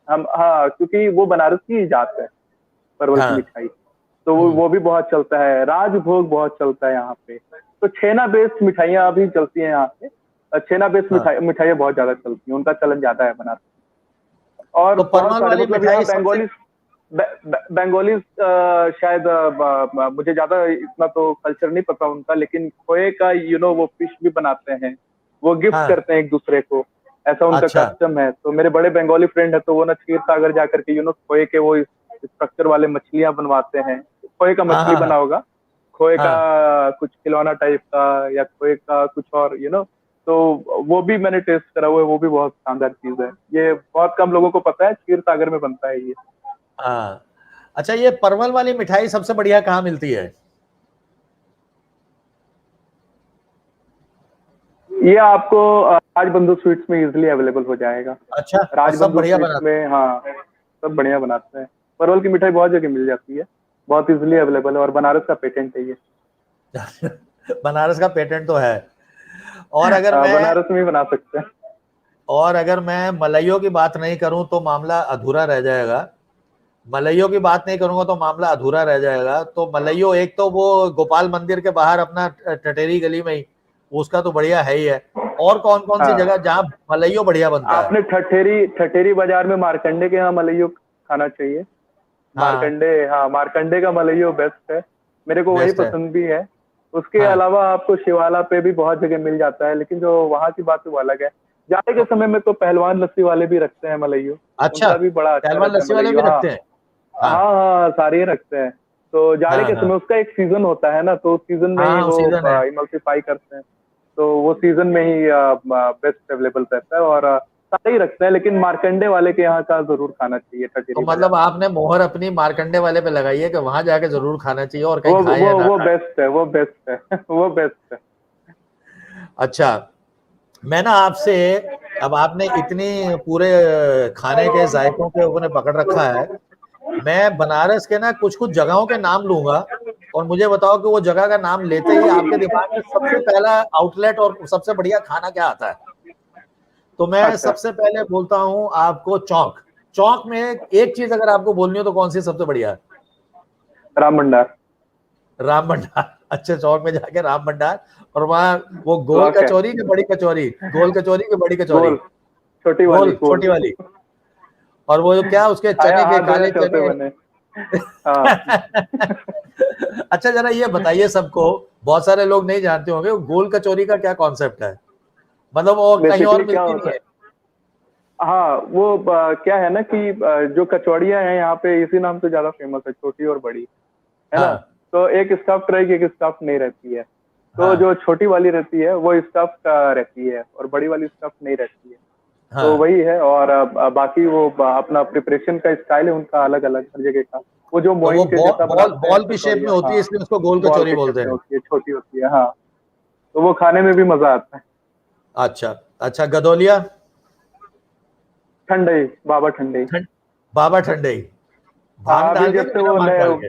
हम, हाँ क्योंकि वो बनारस की जात है, परवल की हाँ। मिठाई। तो हम्म। वो भी बहुत चलता है, राजभोग बहुत चलता है यहाँ पे। तो छेना बेस्ड मिठाइयाँ अभी चलती हैं यहाँ पे। छेना बेस्ड हाँ, मिठाइयाँ बहुत ज्यादा चलती हैं, उनका चलन ज्यादा है बनारस। और तो बहुत परवल सारे, वाली मतलब यहाँ मिठाई सबसे। बंगाली शायद मुझे ज्यादा इतना तो कल्चर नहीं पता उनका, लेकिन खोए का वो फिश भी बनाते हैं, वो गिफ्ट हाँ। करते हैं एक दूसरे को, ऐसा उनका अच्छा। कस्टम है। तो मेरे बड़े बंगाली फ्रेंड है, तो वो ना क्षीर सागर जाकर के खोए के वो स्ट्रक्चर वाले मछलियां बनवाते हैं। खोए का हाँ मछली हाँ हाँ बना होगा, खोए का हाँ। कुछ खिलौना टाइप का, या खोए का कुछ और तो वो भी मैंने टेस्ट करा हुआ है, वो भी बहुत शानदार चीज है। ये बहुत कम लोगों को पता है, क्षीर सागर में बनता है ये। हाँ। अच्छा, ये परवल वाली मिठाई सबसे बढ़िया कहाँ मिलती है? ये आपको राजबंधु स्वीट्स में इजिली अवेलेबल हो जाएगा। अच्छा, और सब राजबंधु बढ़िया स्वीट्स बनाते में, हाँ सब बढ़िया बनाते हैं। परवल की मिठाई बहुत जगह मिल जाती है, बहुत इजिली अवेलेबल है, और बनारस का पेटेंट है ये। हैं। बनारस का पेटेंट तो है। और अगर मैं बनारस में ही बना सकते हैं। और अगर मैं मलाइयों की बात नहीं करूं तो मामला अधूरा रह जाएगा। मलाइयों की बात नहीं करूंगा तो मामला अधूरा रह जाएगा। तो मलाइयों, एक तो वो गोपाल मंदिर के बाहर अपना टटेरी गली में ही, उसका तो बढ़िया है ही है। और कौन कौन सी जगह हाँ, जहां मलाइयों बढ़िया बनता है? आपने ठठेरी ठठेरी बाजार में मार्कंडे के यहाँ मलइयो खाना चाहिए। हाँ, मार्कंडे, हाँ मार्कंडे का मलइयो बेस्ट है, मेरे को वही बेस्ट है। पसंद भी है। उसके हाँ अलावा आपको शिवाला पे भी बहुत जगह मिल जाता है, लेकिन जो वहाँ की बात है वो अलग है। जाड़े के समय में तो पहलवान लस्सी वाले भी रखते हैं मलाइयो, अच्छा, उनका भी बड़ा अच्छा पहलवान रहता है लस्सी वाले मलाइयो। भी हाँ रखते हैं। हाँ हाँ हाँ, सारे ही रखते हैं। तो जाड़े हाँ के हाँ समय उसका एक सीजन होता है ना, तो उस सीजन में ही हाँ, वो सीजन है। इमल्सीफाई करते हैं। तो वो सीजन में ही बेस्ट अवेलेबल रहता है, और सारे ही रखते हैं, लेकिन मार्कंडे वाले के यहाँ का जरूर खाना चाहिए तो ठटेरी मतलब बाजार। आपने मोहर अपनी मार्कंडे वाले पे लगाई है कि वहां जाके जरूर खाना चाहिए, और कहीं वो खाए वो या ना वो खाए। बेस्ट है, वो बेस्ट है वो बेस्ट है। अच्छा, मैं ना आपसे, अब आपने इतनी पूरे खाने के जायकों के ऊपर पकड़ रखा है, मैं बनारस के ना कुछ कुछ जगहों के नाम लूंगा, और मुझे बताओ कि वो जगह का नाम लेते ही आपके दिमाग में सबसे पहला आउटलेट और सबसे बढ़िया खाना क्या आता है। तो मैं अच्छा, सबसे पहले बोलता हूं आपको चौक। चौक में एक चीज अगर आपको बोलनी हो तो कौन सी सबसे बढ़िया है? राम भंडार। राम भंडार। अच्छा, चौक में जाके राम भंडार, और वहां वो गोल लॉक है। कचौरी की बड़ी कचौरी, गोल कचौरी की बड़ी कचौरी, गोल, छोटी वाली गोल गोल। छोटी वाली, और वो जो क्या उसके खाया चने के हाथ धोया काले चलते चने। बने। हाँ। अच्छा, जरा ये बताइए सबको, बहुत सारे लोग नहीं जानते होंगे वो गोल कचौरी का क्या कॉन्सेप्ट है, मतलब वो कहीं और बेसिकली क्या मिलती होता नहीं है, है। हाँ वो क्या है ना कि जो कचौड़ियाँ हैं यहाँ पे इसी नाम से ज्यादा फेमस है, छोटी और बड़ी, है ना। हाँ तो एक स्टफ्ड रहेगी, एक स्टफ्ड नहीं रहती है। तो हाँ जो छोटी वाली रहती है वो स्टफ्ड रहती है, और बड़ी वाली स्टफ्ड नहीं रहती है। तो हाँ। वही है, और बाकी वो अपना प्रिपरेशन का स्टाइल है उनका अलग अलग हर जगह का। वो जो तो वो मोइन के बॉल जैसा बॉल बनाते हैं बॉल की शेप में कचौड़ियाँ, होती है, हाँ, इसलिए उसको गोल बॉल कचौरी के शेप बोलते में हैं। होती है, छोटी होती है, हाँ। तो वो खाने में भी मजा आता है। अच्छा अच्छा, गदौलिया। ठंडई, बाबा ठंडई। ठंड, बाबा ठंडई, भांग हाँ, अभी डाल के जब कि से बिना वो भांग नए, डाल के?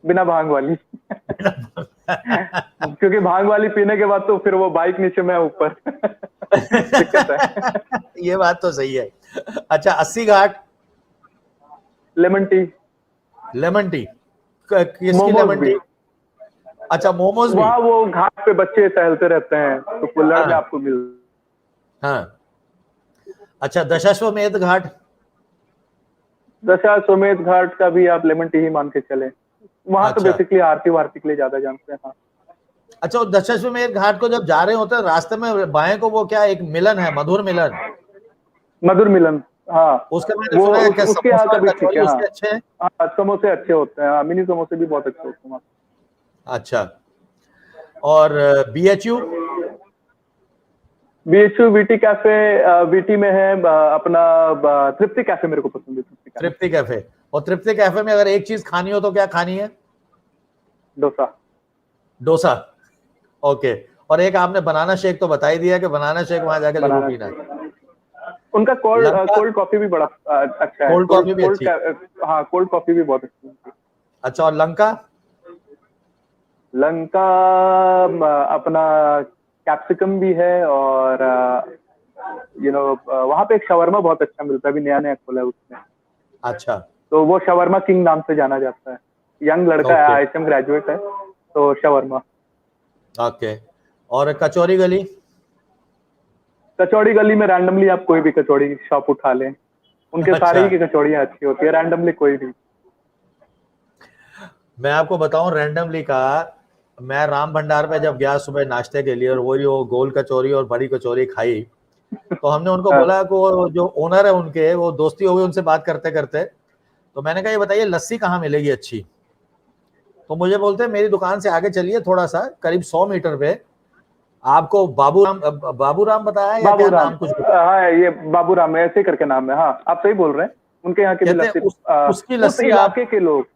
बिना भांग वाली बिना भांग। क्योंकि भांग वाली पीने के बाद तो फिर वो बाइक नीचे में ऊपर दिक्कत है। ये बात तो सही है। अच्छा, 80 घाट। Lemon tea. लेमन टी, किसकी मोमोज लेमन भी। टी? अच्छा, मोमोज भी। वहाँ वो घाट पे बच्चे टहलते रहते हैं, तो कुल्हड़ में हाँ आपको मिल। हाँ। अच्छा, दशाश्वमेध घाट। दशाश्वमेध घाट का भी आप लेमन टी ही मान के चले। वहां तो अच्छा बेसिकली आरती वारती के लिए ज्यादा जानते हैं, हाँ। अच्छा, वो दशाश्वमेध घाट को जब जा रहे होते हैं रास्ते में बाएं को वो क्या एक मिलन है, मधुर मिलन, मधुर मिलन, हाँ। उसका मैंने वो सुना है कि उसके यहाँ समोसा का और भी ठीक कचौरी है, हाँ। उसके अच्छे हैं। हाँ, समोसे अच्छे होते हैं, हाँ, मिनी समोसे भी बहुत अच्छे होते हैं अच्छा, और BHU। BHU VT cafe, VT में है अपना तृप्ति कैफे, मेरे को पसंद है तृप्ति कैफे। तृप्ति कैफे, और तृप्ति कैफे में अगर एक चीज खानी हो तो क्या खानी है? डोसा। डोसा। ओके। और एक आपने बनाना शेक तो बता ही दिया कि बनाना शेक वहां जाके जरूर बनाना पीना है। चाहिए। उनका कोल्ड लंका, कोल्ड कॉफी भी बड़ा अच्छा है, कोल्ड कोल्ड कॉफी भी अच्छी है। कोल्ड। हाँ, कोल्ड कॉफी भी बहुत अच्छी है। अच्छा, और लंका? लंका अपना कैप्सिकम भी है, और वहाँ पे एक शवरमा बहुत अच्छा मिलता है, अभी नया नया खोला है उसमें। अच्छा। तो वो शवरमा किंग नाम से जाना जाता है। यंग लड़का है, ओके आईएसएम ग्रेजुएट है, तो शवरमा। ओके। और कचौरी गली? कचौड़ी गली में रैंडमली आप कोई भी कचौड़ी शॉप उठा लें, उनके सारे अच्छा, ही की कचौड़ियाँ अच्छी होती है, रैंडमली कोई भी। मैं आपको बताऊं रैंडमली का, मैं राम भंडार पे जब गया सुबह नाश्ते के लिए, और वही वो गोल कचौरी और बड़ी कचौरी खाई, तो हमने उनको हाँ, बोला कि वो जो ओनर है उनके, वो दोस्ती हो गई उनसे बात करते करते, तो मैंने कहा ये बताइए लस्सी कहाँ मिलेगी अच्छी? तो मुझे बोलते हैं मेरी दुकान से आगे चलिए थोड़ा सा, करीब 100 मीटर पे आपको बाबूराम, बाबूराम बताया या बाबू क्या राम, नाम कुछ? हाँ, ये बाबू राम ऐसे ही करके नाम है, हाँ, आप सही बोल रहे हैं। उनके यहाँ की भी कहते हैं लस्सी, उसकी उस लस्सी आप। इलाके के लोग,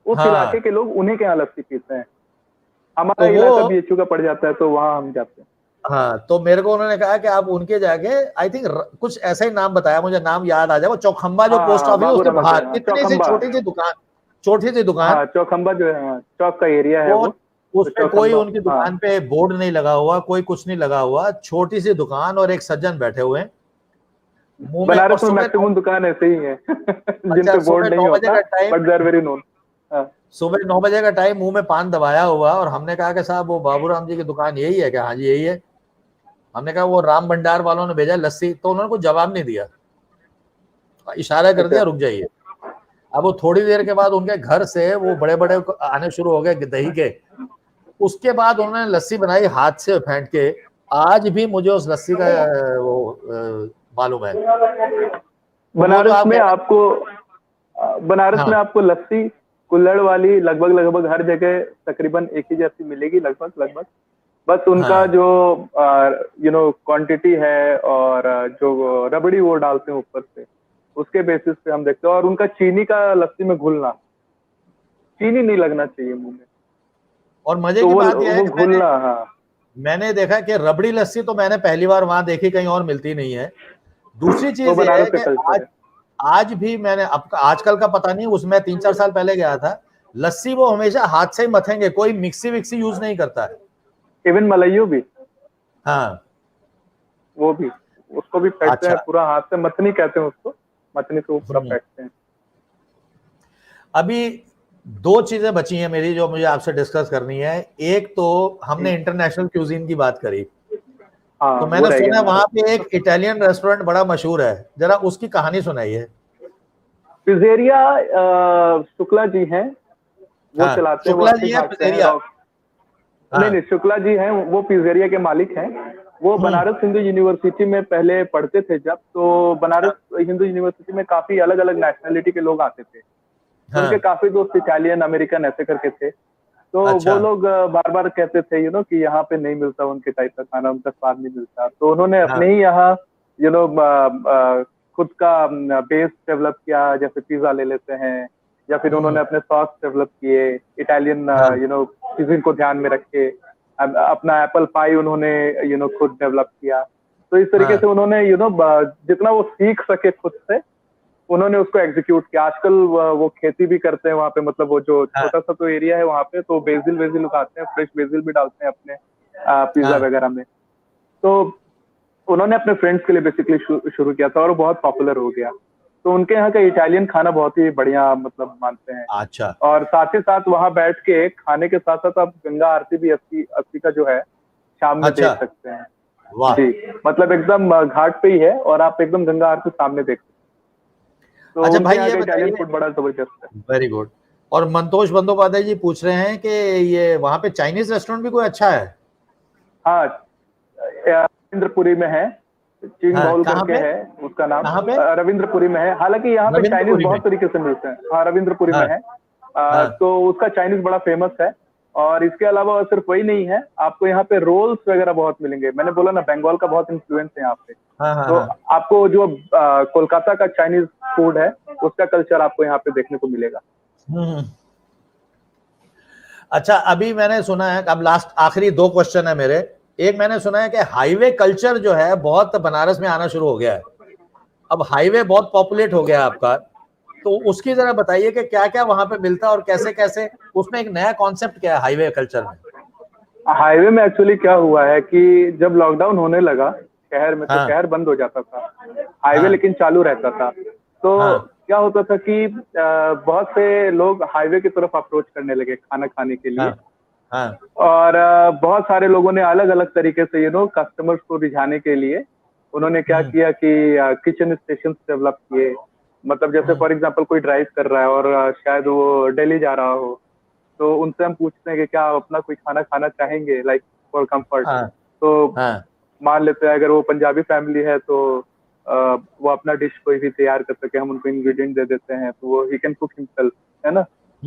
उस इलाके हाँ, के लोग उन्हीं के यहाँ लस्सी पीते हैं। हमारा तो वो, इलाका बीएचयू का पड़ जाता है, तो वहाँ हम जाते हैं। हाँ, तो मेरे को उन्होंने कहा कि आप उनके जाके, आई थिंक कुछ ऐसा ही नाम बताया, मुझे नाम याद आ जाए, वो चौखंबा जो हाँ पोस्ट हाँ, ऑफिस है बाबू उसके राम बाहर, है, हाँ, इतनी सी चौखंबा। छोटी सी दुकान, छोटी सी दुकान, हाँ, चौखंबा जो है, हाँ, चौक का एरिया है वो, वो। तो उस पे कोई चौखंबा, उनकी हाँ। दुकान पे बोर्ड नहीं लगा हुआ, कोई कुछ नहीं लगा हुआ, छोटी सी दुकान, और एक सज्जन बैठे हुए हैं मुंह में, और बनारस में सुबह 9, मैक्सिमम दुकान ऐसे ही है जिन अच्छा पे सुबह बोर्ड नहीं 9 बजे होता, का time, but they are very known. हाँ, सुबह 9 बजे का टाइम, मुंह में पान दबाया हुआ, और हमने कहा कि साहब वो बाबूराम जी की दुकान यही है क्या? हाँ जी यही है। हमने कहा वो राम भंडार वालों ने भेजा लस्सी, तो उन्होंने कुछ जवाब नहीं दिया, इशारा कर दिया अच्छा, रुक जाइए। अब वो थोड़ी देर के बाद उनके घर से वो बड़े बड़े आने शुरू हो गए दही के, उसके बाद उन्होंने लस्सी बनाई हाथ से फेंट के, आज भी मुझे उस लस्सी का वो मालूम है। बनारस में आप आपको बनारस में हाँ आपको लस्सी कुल्हड़ वाली लगभग हर जगह तकरीबन एक ही जैसी मिलेगी, लगभग। बस उनका हाँ जो क्वांटिटी है और जो रबड़ी वो डालते हैं ऊपर से, उसके बेसिस पे हम देखते हैं। और उनका चीनी का लस्सी में घुलना, चीनी नहीं लगना चाहिए मुंह में, और मजे तो की बात यह है वो कि मैंने घुलना। हाँ, मैंने देखा कि रबड़ी लस्सी तो मैंने पहली बार वहां देखी, कहीं और मिलती नहीं है। दूसरी वो चीज ये बनारस है का कि कल्चर आज है। आज भी मैंने अब आजकल का पता नहीं, उसमें 3-4 साल पहले गया था, लस्सी वो हमेशा हाथ से ही मथेंगे, कोई मिक्सी विक्सी यूज नहीं करता है। इवन मलाइयो भी, हाँ वो भी, उसको भी फेंटते अच्छा। हैं पूरा हाथ से, मथनी कहते हैं उसको, मथनी से वो पूरा हम्म। फेंटते हैं। अभी दो चीजें बची हैं मेरी जो मुझे आपसे डिस्कस करनी है। एक तो हमने इंटरनेशनल क्यूजीन की बात करी, हाँ, तो वो मैंने रह गया सुना है हमारा। वहां पे एक इटालियन रेस्टोरेंट बड़ा मशहूर है, जरा उसकी कहानी सुनाइए। पिज़्ज़ेरिया शुक्ला जी हैं, वो हाँ चलाते हैं, वो शुक्ला अच्छी जी है खासे हैं। पिज़्ज़ेरिया। नहीं हाँ। नहीं, शुक्ला जी हैं, वो पिज़्ज़ेरिया के मालिक हैं। वो हम्म। बनारस हिंदू यूनिवर्सिटी में पहले पढ़ते थे जब, तो बनारस अच्छा। हिंदू यूनिवर्सिटी में काफी अलग अलग नेशनलिटी के लोग आते थे। तो उनके हाँ। काफी दोस्त इटालियन अमेरिकन ऐसे करके थे। तो अच्छा। वो लोग बार बार कहते थे कि यहाँ पे नहीं मिलता उनके टाइप का खाना, उनका स्वाद नहीं मिलता। तो उन्होंने हाँ। अपने ही यहाँ यू नो खुद का बेस डेवलप किया, जैसे पिज्जा ले लेते हैं, या फिर उन्होंने अपने सॉस डेवलप किए इटालियन हाँ। cuisine को ध्यान में रख के। अपना एप्पल पाई उन्होंने खुद डेवलप किया। तो इस तरीके से हाँ। उन्होंने जितना वो सीख सके खुद से, उन्होंने उसको एग्जीक्यूट किया। आजकल वो खेती भी करते हैं वहाँ पे, मतलब वो जो हाँ। छोटा सा तो एरिया है वहाँ पे, तो बेसिल वेजिल उगाते हैं, फ्रेश बेसिल भी डालते हैं अपने पिज्जा हाँ। वगैरह में। तो उन्होंने अपने फ्रेंड्स के लिए बेसिकली शुरू किया था, और वो बहुत पॉपुलर हो गया। तो उनके यहाँ का इटालियन खाना बहुत ही बढ़िया मतलब मानते हैं। अच्छा। और साथ ही साथ वहाँ बैठ के खाने के साथ साथ आप गंगा आरती भी अस्सी अस्सी का जो है शाम में अच्छा। देख सकते हैं। वाह। जी, मतलब एकदम घाट पे ही है, और आप एकदम गंगा आरती सामने देख सकते हैं। तो अच्छा उनके भाई यहाँ ये का इटालियन बताइए। फूड बड़ा जबरदस्त है। Very good. और मंतोष बंदोपाध्याय जी पूछ रहे हैं कि ये वहां पे चाइनीज रेस्टोरेंट भी कोई अच्छा है? हाँ, रविंद्रपुरी में है, चिंग हाँ बाउल कहाँ करके पे? है उसका नाम। कहाँ पे? रविंद्रपुरी में है। हालांकि यहाँ पे चाइनीज रविंद्रपुरी में? बहुत तरीके से मिलते हैं। हाँ, रविंद्रपुरी में हाँ। है। हाँ। तो उसका चाइनीज बड़ा फेमस है। और इसके अलावा सिर्फ वही नहीं है, आपको यहाँ पे रोल्स वगैरह बहुत मिलेंगे। मैंने बोला ना, बंगाल का बहुत इन्फ्लुएंस है यहाँ पे। हाँ। हाँ। तो हाँ। आपको जो कोलकाता का चाइनीज फूड है, उसका कल्चर आपको यहाँ पे देखने को मिलेगा। हम्म। अच्छा अभी मैंने सुना है, अब लास्ट आखिरी दो क्वेश्चन है मेरे। एक मैंने सुना है कि हाईवे कल्चर जो है बहुत बनारस में आना शुरू हो गया है। अब हाईवे बहुत पॉपुलेट हो गया है आपका, तो उसकी जरा बताइए कि क्या क्या वहां पे मिलता है और कैसे कैसे, उसमें एक नया कॉन्सेप्ट क्या है हाईवे कल्चर में? हाईवे में एक्चुअली क्या हुआ है कि जब लॉकडाउन होने लगा शहर में, तो हाँ। शहर बंद हो जाता था, हाईवे हाँ। लेकिन चालू रहता था। तो हाँ। क्या होता था कि बहुत से लोग हाईवे की तरफ अप्रोच करने लगे खाना खाने के लिए। हाँ। हाँ। और बहुत सारे लोगों ने अलग अलग तरीके से कस्टमर्स को रिझाने के लिए उन्होंने क्या हम्म। किया कि किचन स्टेशन डेवलप किए। मतलब जैसे हम्म। फॉर एग्जांपल कोई ड्राइव कर रहा है और शायद वो दिल्ली जा रहा हो, तो उनसे हम पूछते हैं कि क्या आप अपना कोई खाना खाना चाहेंगे, लाइक फॉर कंफर्ट। हाँ। तो हाँ। मान लेते हैं अगर वो पंजाबी फैमिली है, तो वो अपना डिश कोई भी तैयार कर सके, हम उनको इंग्रेडिएंट दे देते हैं, तो वो ही कैन कुक हिमसेल्फ, है ना।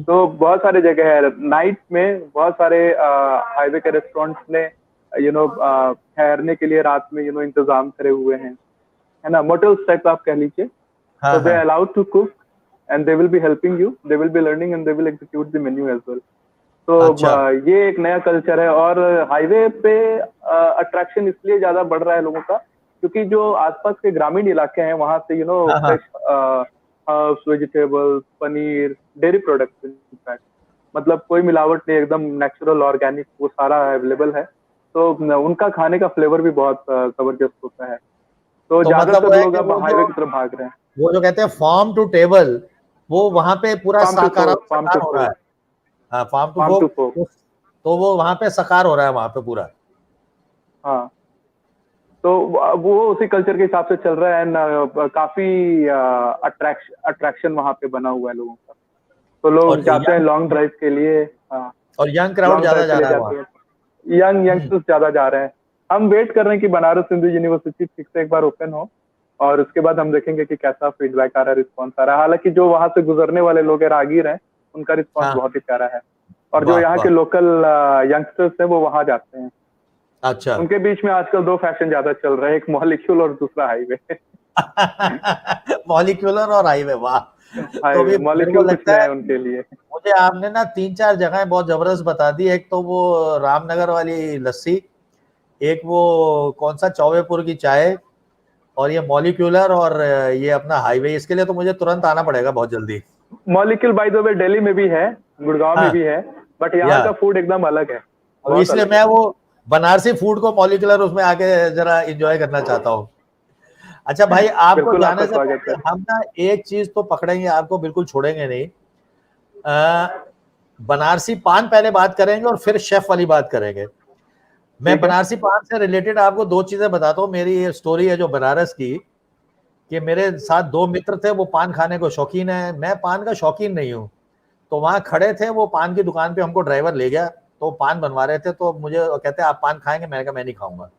तो बहुत सारे जगह है नाइट में, बहुत सारे हाईवे के रेस्टोरेंट्स ने ठहरने के लिए रात में इंतजाम करे हुए हैं, है ना, मोटल्स टाइप आप कह लीजिए। हाँ। So they are हाँ। allowed to cook, and they will be helping you. They will be learning and they will execute the menu as well. तो अच्छा। ये एक नया कल्चर है। और हाईवे पे अट्रैक्शन इसलिए ज्यादा बढ़ रहा है लोगों का, क्योंकि जो आसपास के ग्रामीण इलाके हैं वहां से हाँ। हाँ। Fresh herbs, vegetables, paneer, dairy products in fact, मतलब कोई मिलावट नहीं, एकदम नेचुरल ऑर्गेनिक, वो सारा अवेलेबल है। तो उनका खाने का फ्लेवर भी बहुत जबरदस्त होता है। तो तो मतलब वो ज्यादातर है लोग कि अब हाईवे की तरफ भाग रहे हैं। वो जो कहते हैं फार्म टू टेबल, वो वहां पे पूरा फार्म टू साकार फोक, फार्म साकार टू हो रहा है। फोक, हाँ फार्म टू फार्म टू फोक। फोक। तो वो वहां पे साकार हो रहा है वहां पे पूरा। हाँ, तो वो उसी कल्चर के हिसाब से चल रहा है। एंड काफी अट्रैक्शन वहां पे बना हुआ है लोगों का। तो लोग और जाते हैं यंग लॉन्ग ड्राइव के लिए। हाँ, और यंग क्राउड लॉन्ग ज्यादा ड्राइव के जा लिए रहा है जाते वहाँ। हैं। यंगस्टर्स ज्यादा जा रहे हैं। हम वेट कर रहे हैं कि बनारस हिंदू यूनिवर्सिटी ठीक से एक बार ओपन हो, और उसके बाद हम देखेंगे कि कैसा फीडबैक आ रहा है, रिस्पॉन्स आ रहा है। हालांकि जो वहां से गुजरने वाले लोग हैं, राहगीर हैं, उनका रिस्पॉन्स हाँ, बहुत ही प्यारा है। और जो वाह यहाँ के वाह, लोकल यंगस्टर्स हैं वो वहां जाते हैं। अच्छा। उनके बीच में आजकल दो फैशन ज्यादा चल रहे हैं, एक मॉलिक्यूल और दूसरा हाईवे। मॉलिक्यूलर और हाईवे, वाह। तो हाईवे भी मेरे को मॉलिक्यूल कुछ लगता नया है, है उनके लिए। मुझे आपने ना 3-4 जगहें बहुत जबरदस्त बता दी। एक तो वो रामनगर वाली लस्सी, एक वो कौन सा चौबेपुर की चाय, और ये मॉलिक्यूलर, और ये अपना हाईवे। इसके लिए तो मुझे तुरंत आना पड़ेगा बहुत जल्दी। Molecule by the way Delhi में भी है, गुड़गांव में हाँ, भी है, बट यहाँ या का फूड एकदम अलग है, तो बहुत इसलिए अलग है। मैं वो बनारसी फूड को मॉलिक्यूलर उसमें आके जरा एंजॉय करना चाहता हूँ। अच्छा भाई, आपको बिल्कुल, आपका जाने से स्वागत है। पहले हम ना एक चीज तो पकड़ेंगे, आपको बिल्कुल छोड़ेंगे नहीं। अ, बनारसी पान पहले बात करेंगे और फिर शेफ वाली बात करेंगे। मैं ठीक है। बनारसी पान से रिलेटेड आपको दो चीजें बताता हूँ। मेरी ये स्टोरी है जो बनारस की, कि मेरे साथ दो मित्र थे, वो पान खाने को शौकीन है, मैं पान का शौकीन नहीं हूँ। तो वहां खड़े थे, वो पान की दुकान पे हमको ड्राइवर ले गया, तो पान बनवा रहे थे, तो मुझे कहते आप पान खाएंगे? मैंने कहा मैं नहीं खाऊंगा।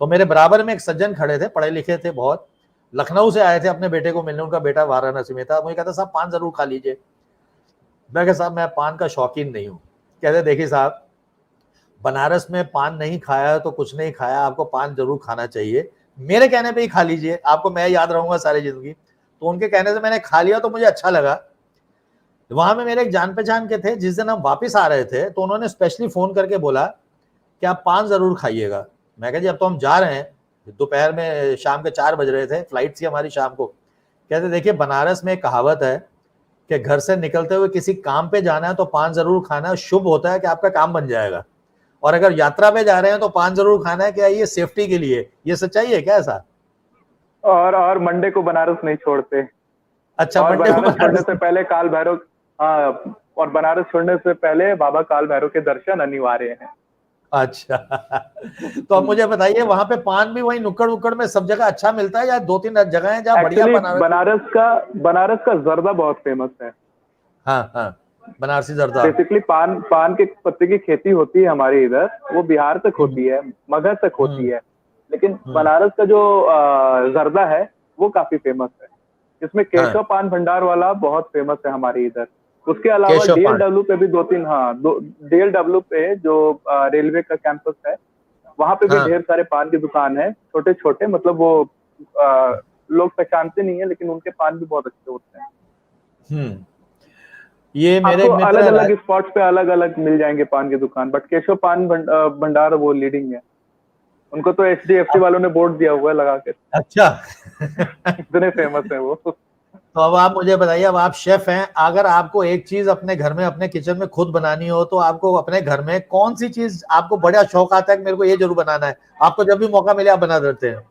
तो मेरे बराबर में एक सज्जन खड़े थे, पढ़े लिखे थे बहुत, लखनऊ से आए थे अपने बेटे को मिलने, उनका बेटा वाराणसी में था। मुझे कहता साहब पान जरूर खा लीजिए। मैं कहा साहब मैं पान का शौकीन नहीं हूँ। कहते देखिए साहब, बनारस में पान नहीं खाया तो कुछ नहीं खाया, आपको पान जरूर खाना चाहिए, मेरे कहने पे ही खा लीजिए, आपको मैं याद रहूंगा सारी जिंदगी। तो उनके कहने से मैंने खा लिया, तो मुझे अच्छा लगा। वहां में मेरे एक जान पहचान के थे, जिस दिन हम वापस आ रहे थे तो उन्होंने स्पेशली फोन करके बोला कि आप पान जरूर खाइएगा। मैं कहा जी अब तो हम जा रहे हैं, दोपहर में शाम के 4 बज रहे थे, फ्लाइट थी हमारी शाम को। कहते देखिए बनारस में एक कहावत है कि घर से निकलते हुए किसी काम पे जाना है तो पान जरूर खाना है, शुभ होता है कि आपका काम बन जाएगा। और अगर यात्रा पे जा रहे हैं तो पान जरूर खाना है, क्या ये सेफ्टी के लिए। ये सच्चाई है क्या ऐसा? और मंडे को बनारस नहीं छोड़ते। अच्छा, और मंडे को बनारस छोड़ने बनारस। से पहले काल भैरव, हाँ, और बनारस छोड़ने से पहले बाबा काल भैरव के दर्शन अनिवार्य हैं। अच्छा। तो अब मुझे बताइए, वहां पे पान भी वही नुक्कड़ उक्कड़ में सब जगह अच्छा मिलता है, या 2-3 जगह है जहाँ बढ़िया एक्चुअली बनारसी? बनारस का जर्दा बहुत फेमस है। हाँ हाँ, बनारसी जर्दा। बेसिकली पान पान के पत्ते की खेती होती है हमारे इधर, वो बिहार तक हम्म, होती है, मगध तक होती हम्म, है। लेकिन हम्म, बनारस का जो जर्दा है वो काफी फेमस है। इसमें हाँ, केशव पान भंडार वाला बहुत फेमस है हमारे इधर। उसके अलावा केशव पान। डीएलडब्ल्यू पे भी दो तीन, हाँ, डीएलडब्ल्यू पे जो रेलवे का कैंपस है, वहां पे भी हाँ, ढेर सारे पान की दुकान है, छोटे छोटे, मतलब वो लोग पहचानते नहीं है, लेकिन उनके पान भी बहुत अच्छे होते हैं। हम्म। ये मेरे आपको एक मित्र अलग है अलग स्पॉट्स पे अलग अलग मिल जाएंगे पान की दुकान, बट केशव पान भंडार वो लीडिंग है। उनको तो एचडीएफसी अब, वालों ने बोर्ड दिया हुआ है लगा के, अच्छा। इतने फेमस है वो। तो अब आप मुझे बताइए, अब आप शेफ हैं, अगर आपको एक चीज अपने घर में, अपने किचन में खुद बनानी हो, तो आपको अपने घर में कौन सी चीज आपको बड़ा शौक आता है कि मेरे को ये जरूर बनाना है? आपको जब भी मौका मिले आप बना देते हैं।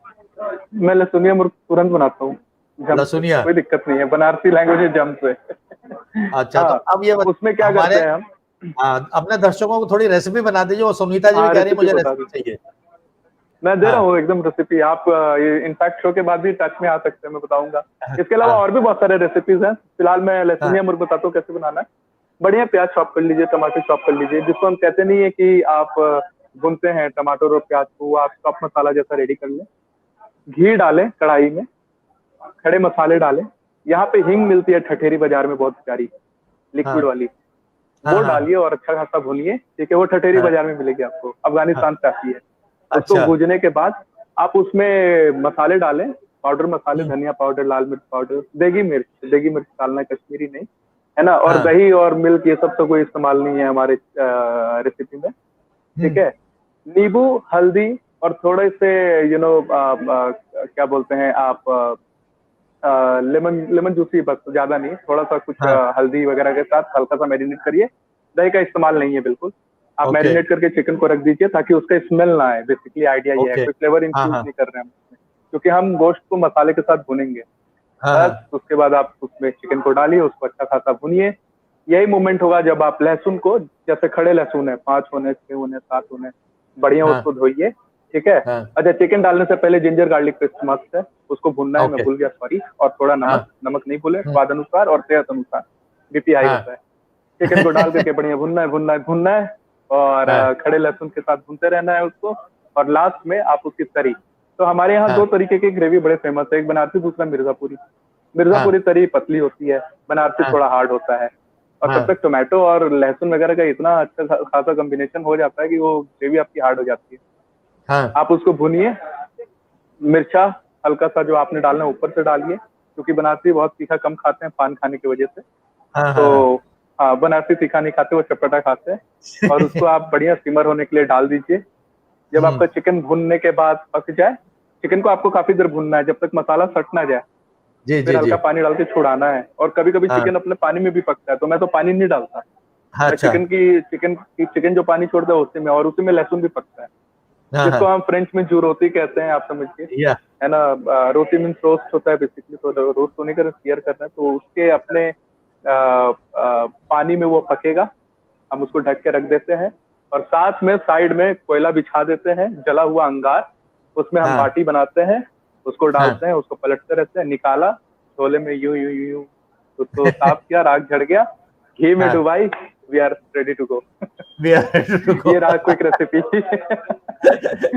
मैं लहसुनिया मुर्ग तुरंत बनाता हूँ, जम से, लसुनिया। कोई दिक्कत नहीं है, बनारसी लैंग्वेज है, जम से। अच्छा, तो हाँ, अब ये उसमें क्या हमारे, करते हैं हम। हाँ, अपने दर्शकों को थोड़ी रेसिपी बना दीजिए। वो सुनीता जी भी हाँ, कह रही है रेसिपी मुझे बता रेसिपी दो, चाहिए। मैं दे रहा हाँ हूँ एकदम रेसिपी। आप इनफैक्ट शो के बाद भी टच में आ सकते हैं, मैं बताऊंगा। हाँ इसके अलावा और भी बहुत सारे रेसिपीज हैं, फिलहाल मैं हाँ लहसुनिया मुर्ग बताता हूँ कैसे बनाना है। बढ़िया प्याज चॉप कर लीजिए, टमाटर चॉप कर लीजिए, जिसको हम कहते नहीं है कि आप भूनते हैं टमाटर और प्याज को, आप चॉप मसाला जैसा रेडी कर लें। घी डालें कढ़ाई में, खड़े मसाले डालें। यहाँ पे हींग मिलती है ठठेरी बाजार में बहुत प्यारी, लिक्विड हाँ वाली, हाँ वो हाँ डालिए और अच्छा खासा भूनिए। ठीक है, वो ठठेरी हाँ बाजार में मिलेगी आपको, हाँ। अफगानिस्तान से आती है। उसको अच्छा। भूनने के बाद आप उसमें मसाले डालें, पाउडर मसाले, हम्म, धनिया पाउडर, लाल मिर्च पाउडर, देगी मिर्च डालना है, कश्मीरी नहीं, है ना। और हाँ। दही और मिल्क ये सब तो कोई इस्तेमाल नहीं है हमारे रेसिपी में। ठीक हम्म, है, नींबू, हल्दी और थोड़े से यू नो क्या बोलते हैं आप, लेमन लेमन जूस ही, बस, ज्यादा नहीं, थोड़ा सा कुछ हाँ। हल्दी वगैरह के साथ हल्का सा मैरिनेट करिए। दही का इस्तेमाल नहीं है बिल्कुल। आप ओके। मैरिनेट करके चिकन को रख दीजिए ताकि उसका स्मेल ना आए। बेसिकली आइडिया ये है, ओके। कोई फ्लेवर हाँ इंफ्यूज हाँ नहीं कर रहे हैं हम उसमें, क्योंकि हम गोश्त को मसाले के साथ भुनेंगे। हाँ बस हाँ उसके बाद आप उसमें चिकन को डालिए, उसको अच्छा खासा भुनिए। यही मोमेंट होगा जब आप लहसुन को, जैसे खड़े लहसुन है, 5 होने, 6 होने, 7 होने, बढ़िया हाँ उसको धोइए। ठीक है। हाँ। अच्छा, चिकन डालने से पहले जिंजर गार्लिक पेस्ट मस्त है, उसको भुनना है, मैं ओके। भूल गया, सॉरी। और थोड़ा हाँ। नमक, नमक नहीं भूले, हम्म, स्वाद अनुसार और सेहत अनुसार, बीपी हाई हाँ। होता है। चिकन को डाल करके बढ़िया भुनना है, भुनना है, भुनना है। और हाँ खड़े लहसुन के साथ भूनते रहना है उसको। और लास्ट में आप उसकी तरी। तो हमारे यहाँ हाँ। 2 तरीके की ग्रेवी बड़े फेमस है, एक बनारसी, दूसरा मिर्जापुरी। मिर्जापुरी तरी पतली होती है, बनारसी हाँ। थोड़ा हार्ड होता है। और तब हाँ। तक टोमेटो और लहसुन वगैरह का इतना अच्छा खासा कॉम्बिनेशन हो जाता है कि वो ग्रेवी आपकी हार्ड हो जाती है। हाँ। आप उसको भूनिए, मिर्चा हल्का सा जो आपने डालना है ऊपर से डालिए, क्योंकि बनारसी बहुत तीखा कम खाते हैं पान खाने की वजह से। हाँ। तो हाँ। हाँ, बनारसी तीखा नहीं खाते, वो चटपटा खाते हैं। और उसको आप बढ़िया सिमर होने के लिए डाल दीजिए। जब हम्म। आपका चिकन भूनने के बाद पक जाए, चिकन को आपको काफी देर भूनना है जब तक मसाला सट ना जाए, जी फिर जी जी। हल्का पानी डाल के छुड़ाना है। और कभी कभी हाँ। चिकन अपने पानी में भी पकता है, तो मैं तो पानी नहीं डालता। हाँ, मैं अच्छा। चिकन जो पानी छोड़ता है उसी में, और उसी में लहसुन भी पकता है, हाँ। जिसको हाँ। हम फ्रेंच में जूरोती कहते हैं, आप समझिए, या। है ना। रोटी मीन्स रोस्ट होता है बेसिकली, तो रोस्ट होने का केयर करना है, तो उसके अपने पानी में वो पकेगा। हम उसको ढक के रख देते हैं, और साथ में साइड में कोयला बिछा देते हैं, जला हुआ अंगार, उसमें हम हाँ। बाटी बनाते हैं, उसको हाँ। डालते हैं, उसको पलटते रहते हैं, निकाला, छोले में यूं यूं यूं यूं तो साफ किया, राख झड़ गया, घी में हाँ। डुबाई, we are ready to go. We are ready to go. ये रहा क्विक रेसिपी।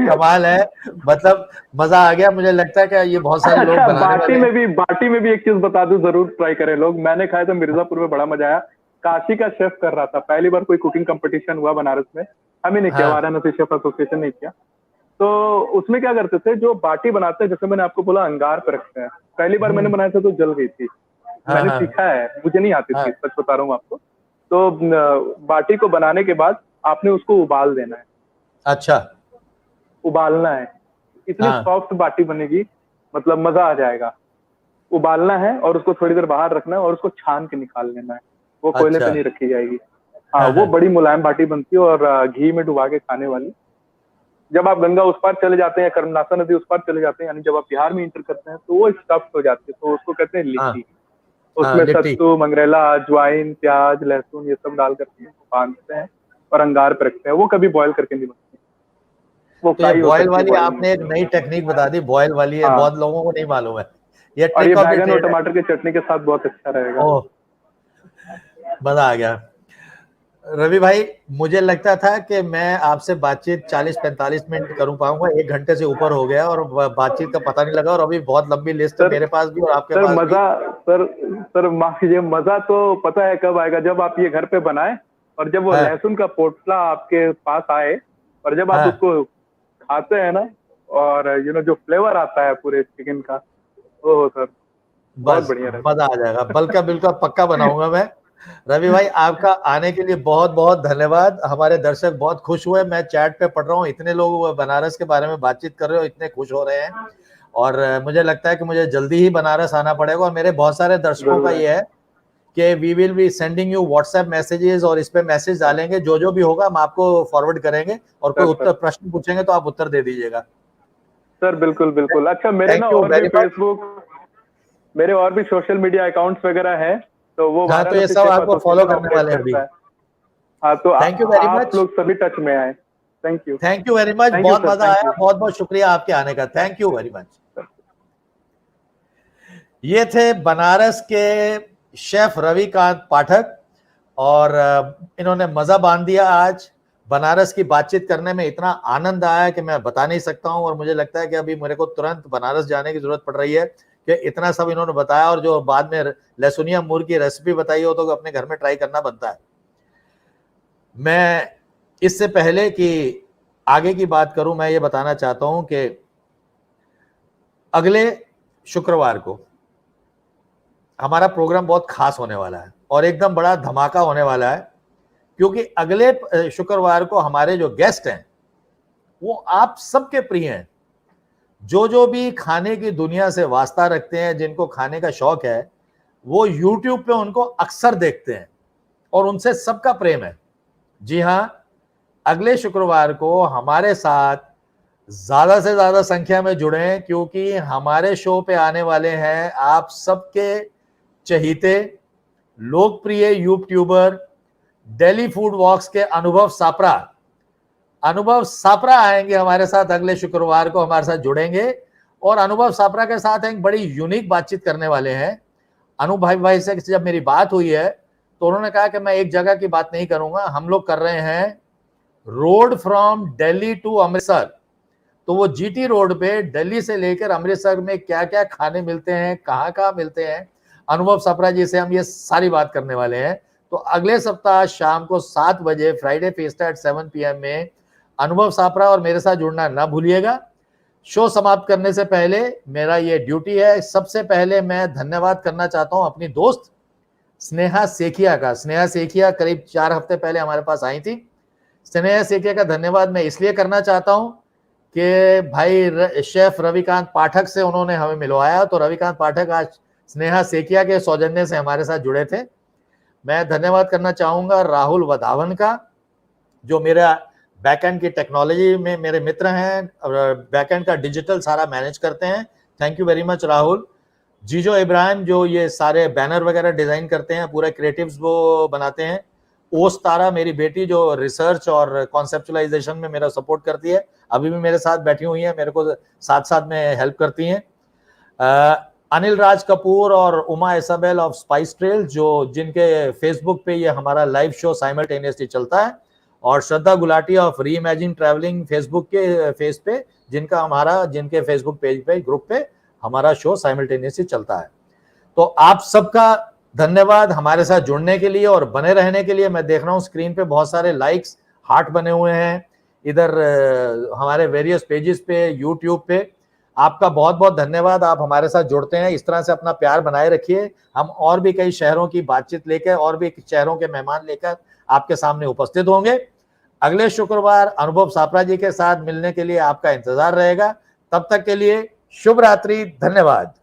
कमाल है। मतलब मजा आ गया। मुझे लगता है कि ये बहुत सारे लोग अच्छा, बनाने वाले हैं। बाटी में भी एक चीज बता दूं, जरूर ट्राई करें लोग। मैंने खाया था मिर्जापुर में, बड़ा मजा आया। काशी का शेफ कर रहा था, पहली बार कोई कुकिंग कंपटीशन हुआ बनारस में, हम ही नहीं किया, हाँ। वाराणसी शेफ एसोसिएशन ने किया। तो उसमें क्या करते थे, जो बाटी बनाते हैं, जैसे मैंने आपको बोला अंगार पे रखते हैं, पहली बार मैंने बनाया था तो जल गई थी। हाँ। मैंने हाँ। सीखा है, मुझे नहीं आती थी, हाँ। सच बता रहा हूँ आपको। तो बाटी को बनाने के बाद आपने उसको उबाल देना है, अच्छा। उबालना है। इतनी हाँ। सॉफ्ट बाटी बनेगी, मतलब मजा आ जाएगा। उबालना है और उसको थोड़ी देर बाहर रखना है, और उसको छान के निकाल लेना है, वो कोयले अच्छा। पे नहीं रखी जाएगी। हाँ, हाँ। वो हाँ। बड़ी मुलायम बाटी बनती है, और घी में डुबा के खाने वाली। जब आप गंगा उस पार चले जाते हैं, कर्मनासा नदी उस पार चले जाते हैं, यानी जब आप बिहार में इंटर करते हैं, तो वो स्टफ्ड हो जाती है, तो उसको कहते हैं हाँ। लिट्टी। हाँ, उसमें लिट्टी। सत्तू, मंगरेला, अजवाइन, प्याज, लहसुन, ये सब डाल करके बांधते हैं और अंगार पे रखते हैं। वो कभी बॉयल करके नहीं बनती, वो तो ये फ्राई हो बॉयल सकती है वाली बॉयल में। आपने एक नई टेक्निक बता दी, बॉयल वाली है, हाँ, बहुत लोगों को नहीं मालूम है। ये और ये ट्रिक ऑफ द बैगन और ट्रेड है। टमाटर की चटनी के साथ बहुत अच्छा रहेगा। ओह, मजा आ गया। रवि भाई, मुझे लगता था कि मैं आपसे बातचीत 40-45 मिनट करूं पाऊंगा, 1 घंटे से ऊपर हो गया और बातचीत का पता नहीं लगा, और अभी बहुत लंबी लिस्ट है सर मेरे पास भी और आपके सर पास भी। मजा सर सर माफ कीजिए, मजा तो पता है कब आएगा, जब आप ये घर पे बनाए, और जब वो हाँ। लहसुन का पोटला आपके पास आए, और जब आप हाँ। उसको खाते हैं ना, और जो फ्लेवर आता है पूरे चिकन का, ओ सर, बहुत बस बढ़िया रहता मजा आ जाएगा। बल्कि बिल्कुल पक्का बनाऊंगा मैं। रवि भाई, आपका आने के लिए बहुत बहुत धन्यवाद। हमारे दर्शक बहुत खुश हुए, मैं चैट पे पढ़ रहा हूँ, इतने लोग बनारस के बारे में बातचीत कर रहे हो, इतने खुश हो रहे हैं। और मुझे लगता है कि मुझे जल्दी ही बनारस आना पड़ेगा। और मेरे बहुत सारे है। दर्शकों का जरूर है। ये है कि we will be sending you WhatsApp messages, और इस पे मैसेज डालेंगे, जो भी होगा हम आपको फॉरवर्ड करेंगे, और कोई सर उत्तर सर प्रश्न पूछेंगे तो आप उत्तर दे दीजिएगा। सर बिल्कुल बिल्कुल। अच्छा, थैंक यू और भी वेरी मच। फेसबुक, मेरे और भी सोशल मीडिया अकाउंट्स वगैरह हैं, तो वो हाँ, तो ये वाराणसी सब शेफ आपको फॉलो एसोसिएशन करने ऑपरेट वाले हैं अभी। करता है। हाँ, तो थैंक यू वेरी आप मच। लोग सभी टच में आए। Thank you. Thank you very much, thank you बहुत सर, मजा थैंक आया, यू। बहुत बहुत शुक्रिया आपके आने का। Thank you very much. ये थे बनारस के शेफ रविकांत पाठक, और इन्होंने मजा बांध दिया आज। बनारस की बातचीत करने में इतना आनंद आया कि मैं बता नहीं सकता हूं, और मुझे लगता है कि अभी मेरे को तुरंत बनारस जाने की जरूरत पड़ रही है कि इतना सब इन्होंने बताया, और जो बाद में लहसुनिया मूर की रेसिपी बताई हो तो अपने घर में ट्राई करना बनता है। मैं इससे पहले कि आगे की बात करूं, मैं ये बताना चाहता हूं कि अगले शुक्रवार को हमारा प्रोग्राम बहुत खास होने वाला है, और एकदम बड़ा धमाका होने वाला है, क्योंकि अगले शुक्रवार को हमारे जो गेस्ट हैं वो आप सबके प्रिय हैं। जो भी खाने की दुनिया से वास्ता रखते हैं, जिनको खाने का शौक है, वो YouTube पे उनको अक्सर देखते हैं, और उनसे सबका प्रेम है। जी हां, अगले शुक्रवार को हमारे साथ ज्यादा से ज्यादा संख्या में जुड़े, क्योंकि हमारे शो पे आने वाले हैं आप सबके चहीते, लोकप्रिय यूट्यूबर, दिल्ली फूड वॉक्स के अनुभव सापरा आएंगे हमारे साथ। अगले शुक्रवार को हमारे साथ जुड़ेंगे, और अनुभव सापरा के साथ एक बड़ी यूनिक बातचीत करने वाले हैं। अनुभव भाई से जब मेरी बात हुई है तो उन्होंने कहा कि मैं एक जगह की बात नहीं करूंगा, हम लोग कर रहे हैं road from Delhi to Amritsar, तो वो जीटी रोड पे दिल्ली से लेकर अमृतसर में क्या क्या खाने मिलते हैं, कहाँ कहाँ मिलते हैं, अनुभव सापरा जी से हम ये सारी बात करने वाले हैं। तो अगले सप्ताह शाम को 7 बजे फ्राइडे फेस्टा एट 7 PM में अनुभव सापरा और मेरे साथ जुड़ना ना भूलिएगा। शो समाप्त करने से पहले मेरा ये ड्यूटी है, सबसे पहले मैं धन्यवाद करना चाहता हूं अपनी दोस्त स्नेहा सेखिया का। स्नेहा सेखिया करीब 4 हफ्ते पहले हमारे पास आई थी। स्नेहा सेखिया का धन्यवाद मैं इसलिए करना चाहता हूं कि भाई शेफ रविकांत पाठक से उन्होंने हमें मिलवाया, तो रविकांत पाठक आज स्नेहा सेखिया के सौजन्य से हमारे साथ जुड़े थे। मैं धन्यवाद करना चाहूंगा राहुल वधावन का, जो मेरा बैकएंड की टेक्नोलॉजी में मेरे मित्र हैं और बैकएंड का डिजिटल सारा मैनेज करते हैं। Thank you very much Rahul. Jijo Ibrahim जो ये सारे बैनर वगैरह डिजाइन करते हैं, पूरे क्रिएटिव्स वो बनाते हैं। ओस तारा मेरी बेटी जो रिसर्च और कॉन्सेप्चुलाइजेशन में मेरा सपोर्ट करती है, अभी भी मेरे साथ बैठी हुई है, मेरे को साथ साथ में हेल्प करती हैं। अनिल राज कपूर और Uma Isabel of Spice Trail जो जिनके फेसबुक पे ये हमारा लाइव शो साइमल्टेनियसली चलता है, और Shraddha Gulati of reimagine travelling Facebook के फेस पे जिनके फेसबुक पेज पे ग्रुप पे हमारा शो साइमल्टेनियसली चलता है। तो आप सबका धन्यवाद हमारे साथ जुड़ने के लिए और बने रहने के लिए। मैं देख रहा हूँ स्क्रीन पे बहुत सारे लाइक्स हार्ट बने हुए हैं इधर हमारे वेरियस पेजेस पे, यूट्यूब पे। आपका बहुत बहुत धन्यवाद, आप हमारे साथ जुड़ते हैं। इस तरह से अपना प्यार बनाए रखिए। हम और भी कई शहरों की बातचीत लेकर और भी शहरों के मेहमान लेकर आपके सामने उपस्थित होंगे। अगले शुक्रवार अनुभव सापरा जी के साथ मिलने के लिए आपका इंतजार रहेगा। तब तक के लिए शुभ रात्रि, धन्यवाद।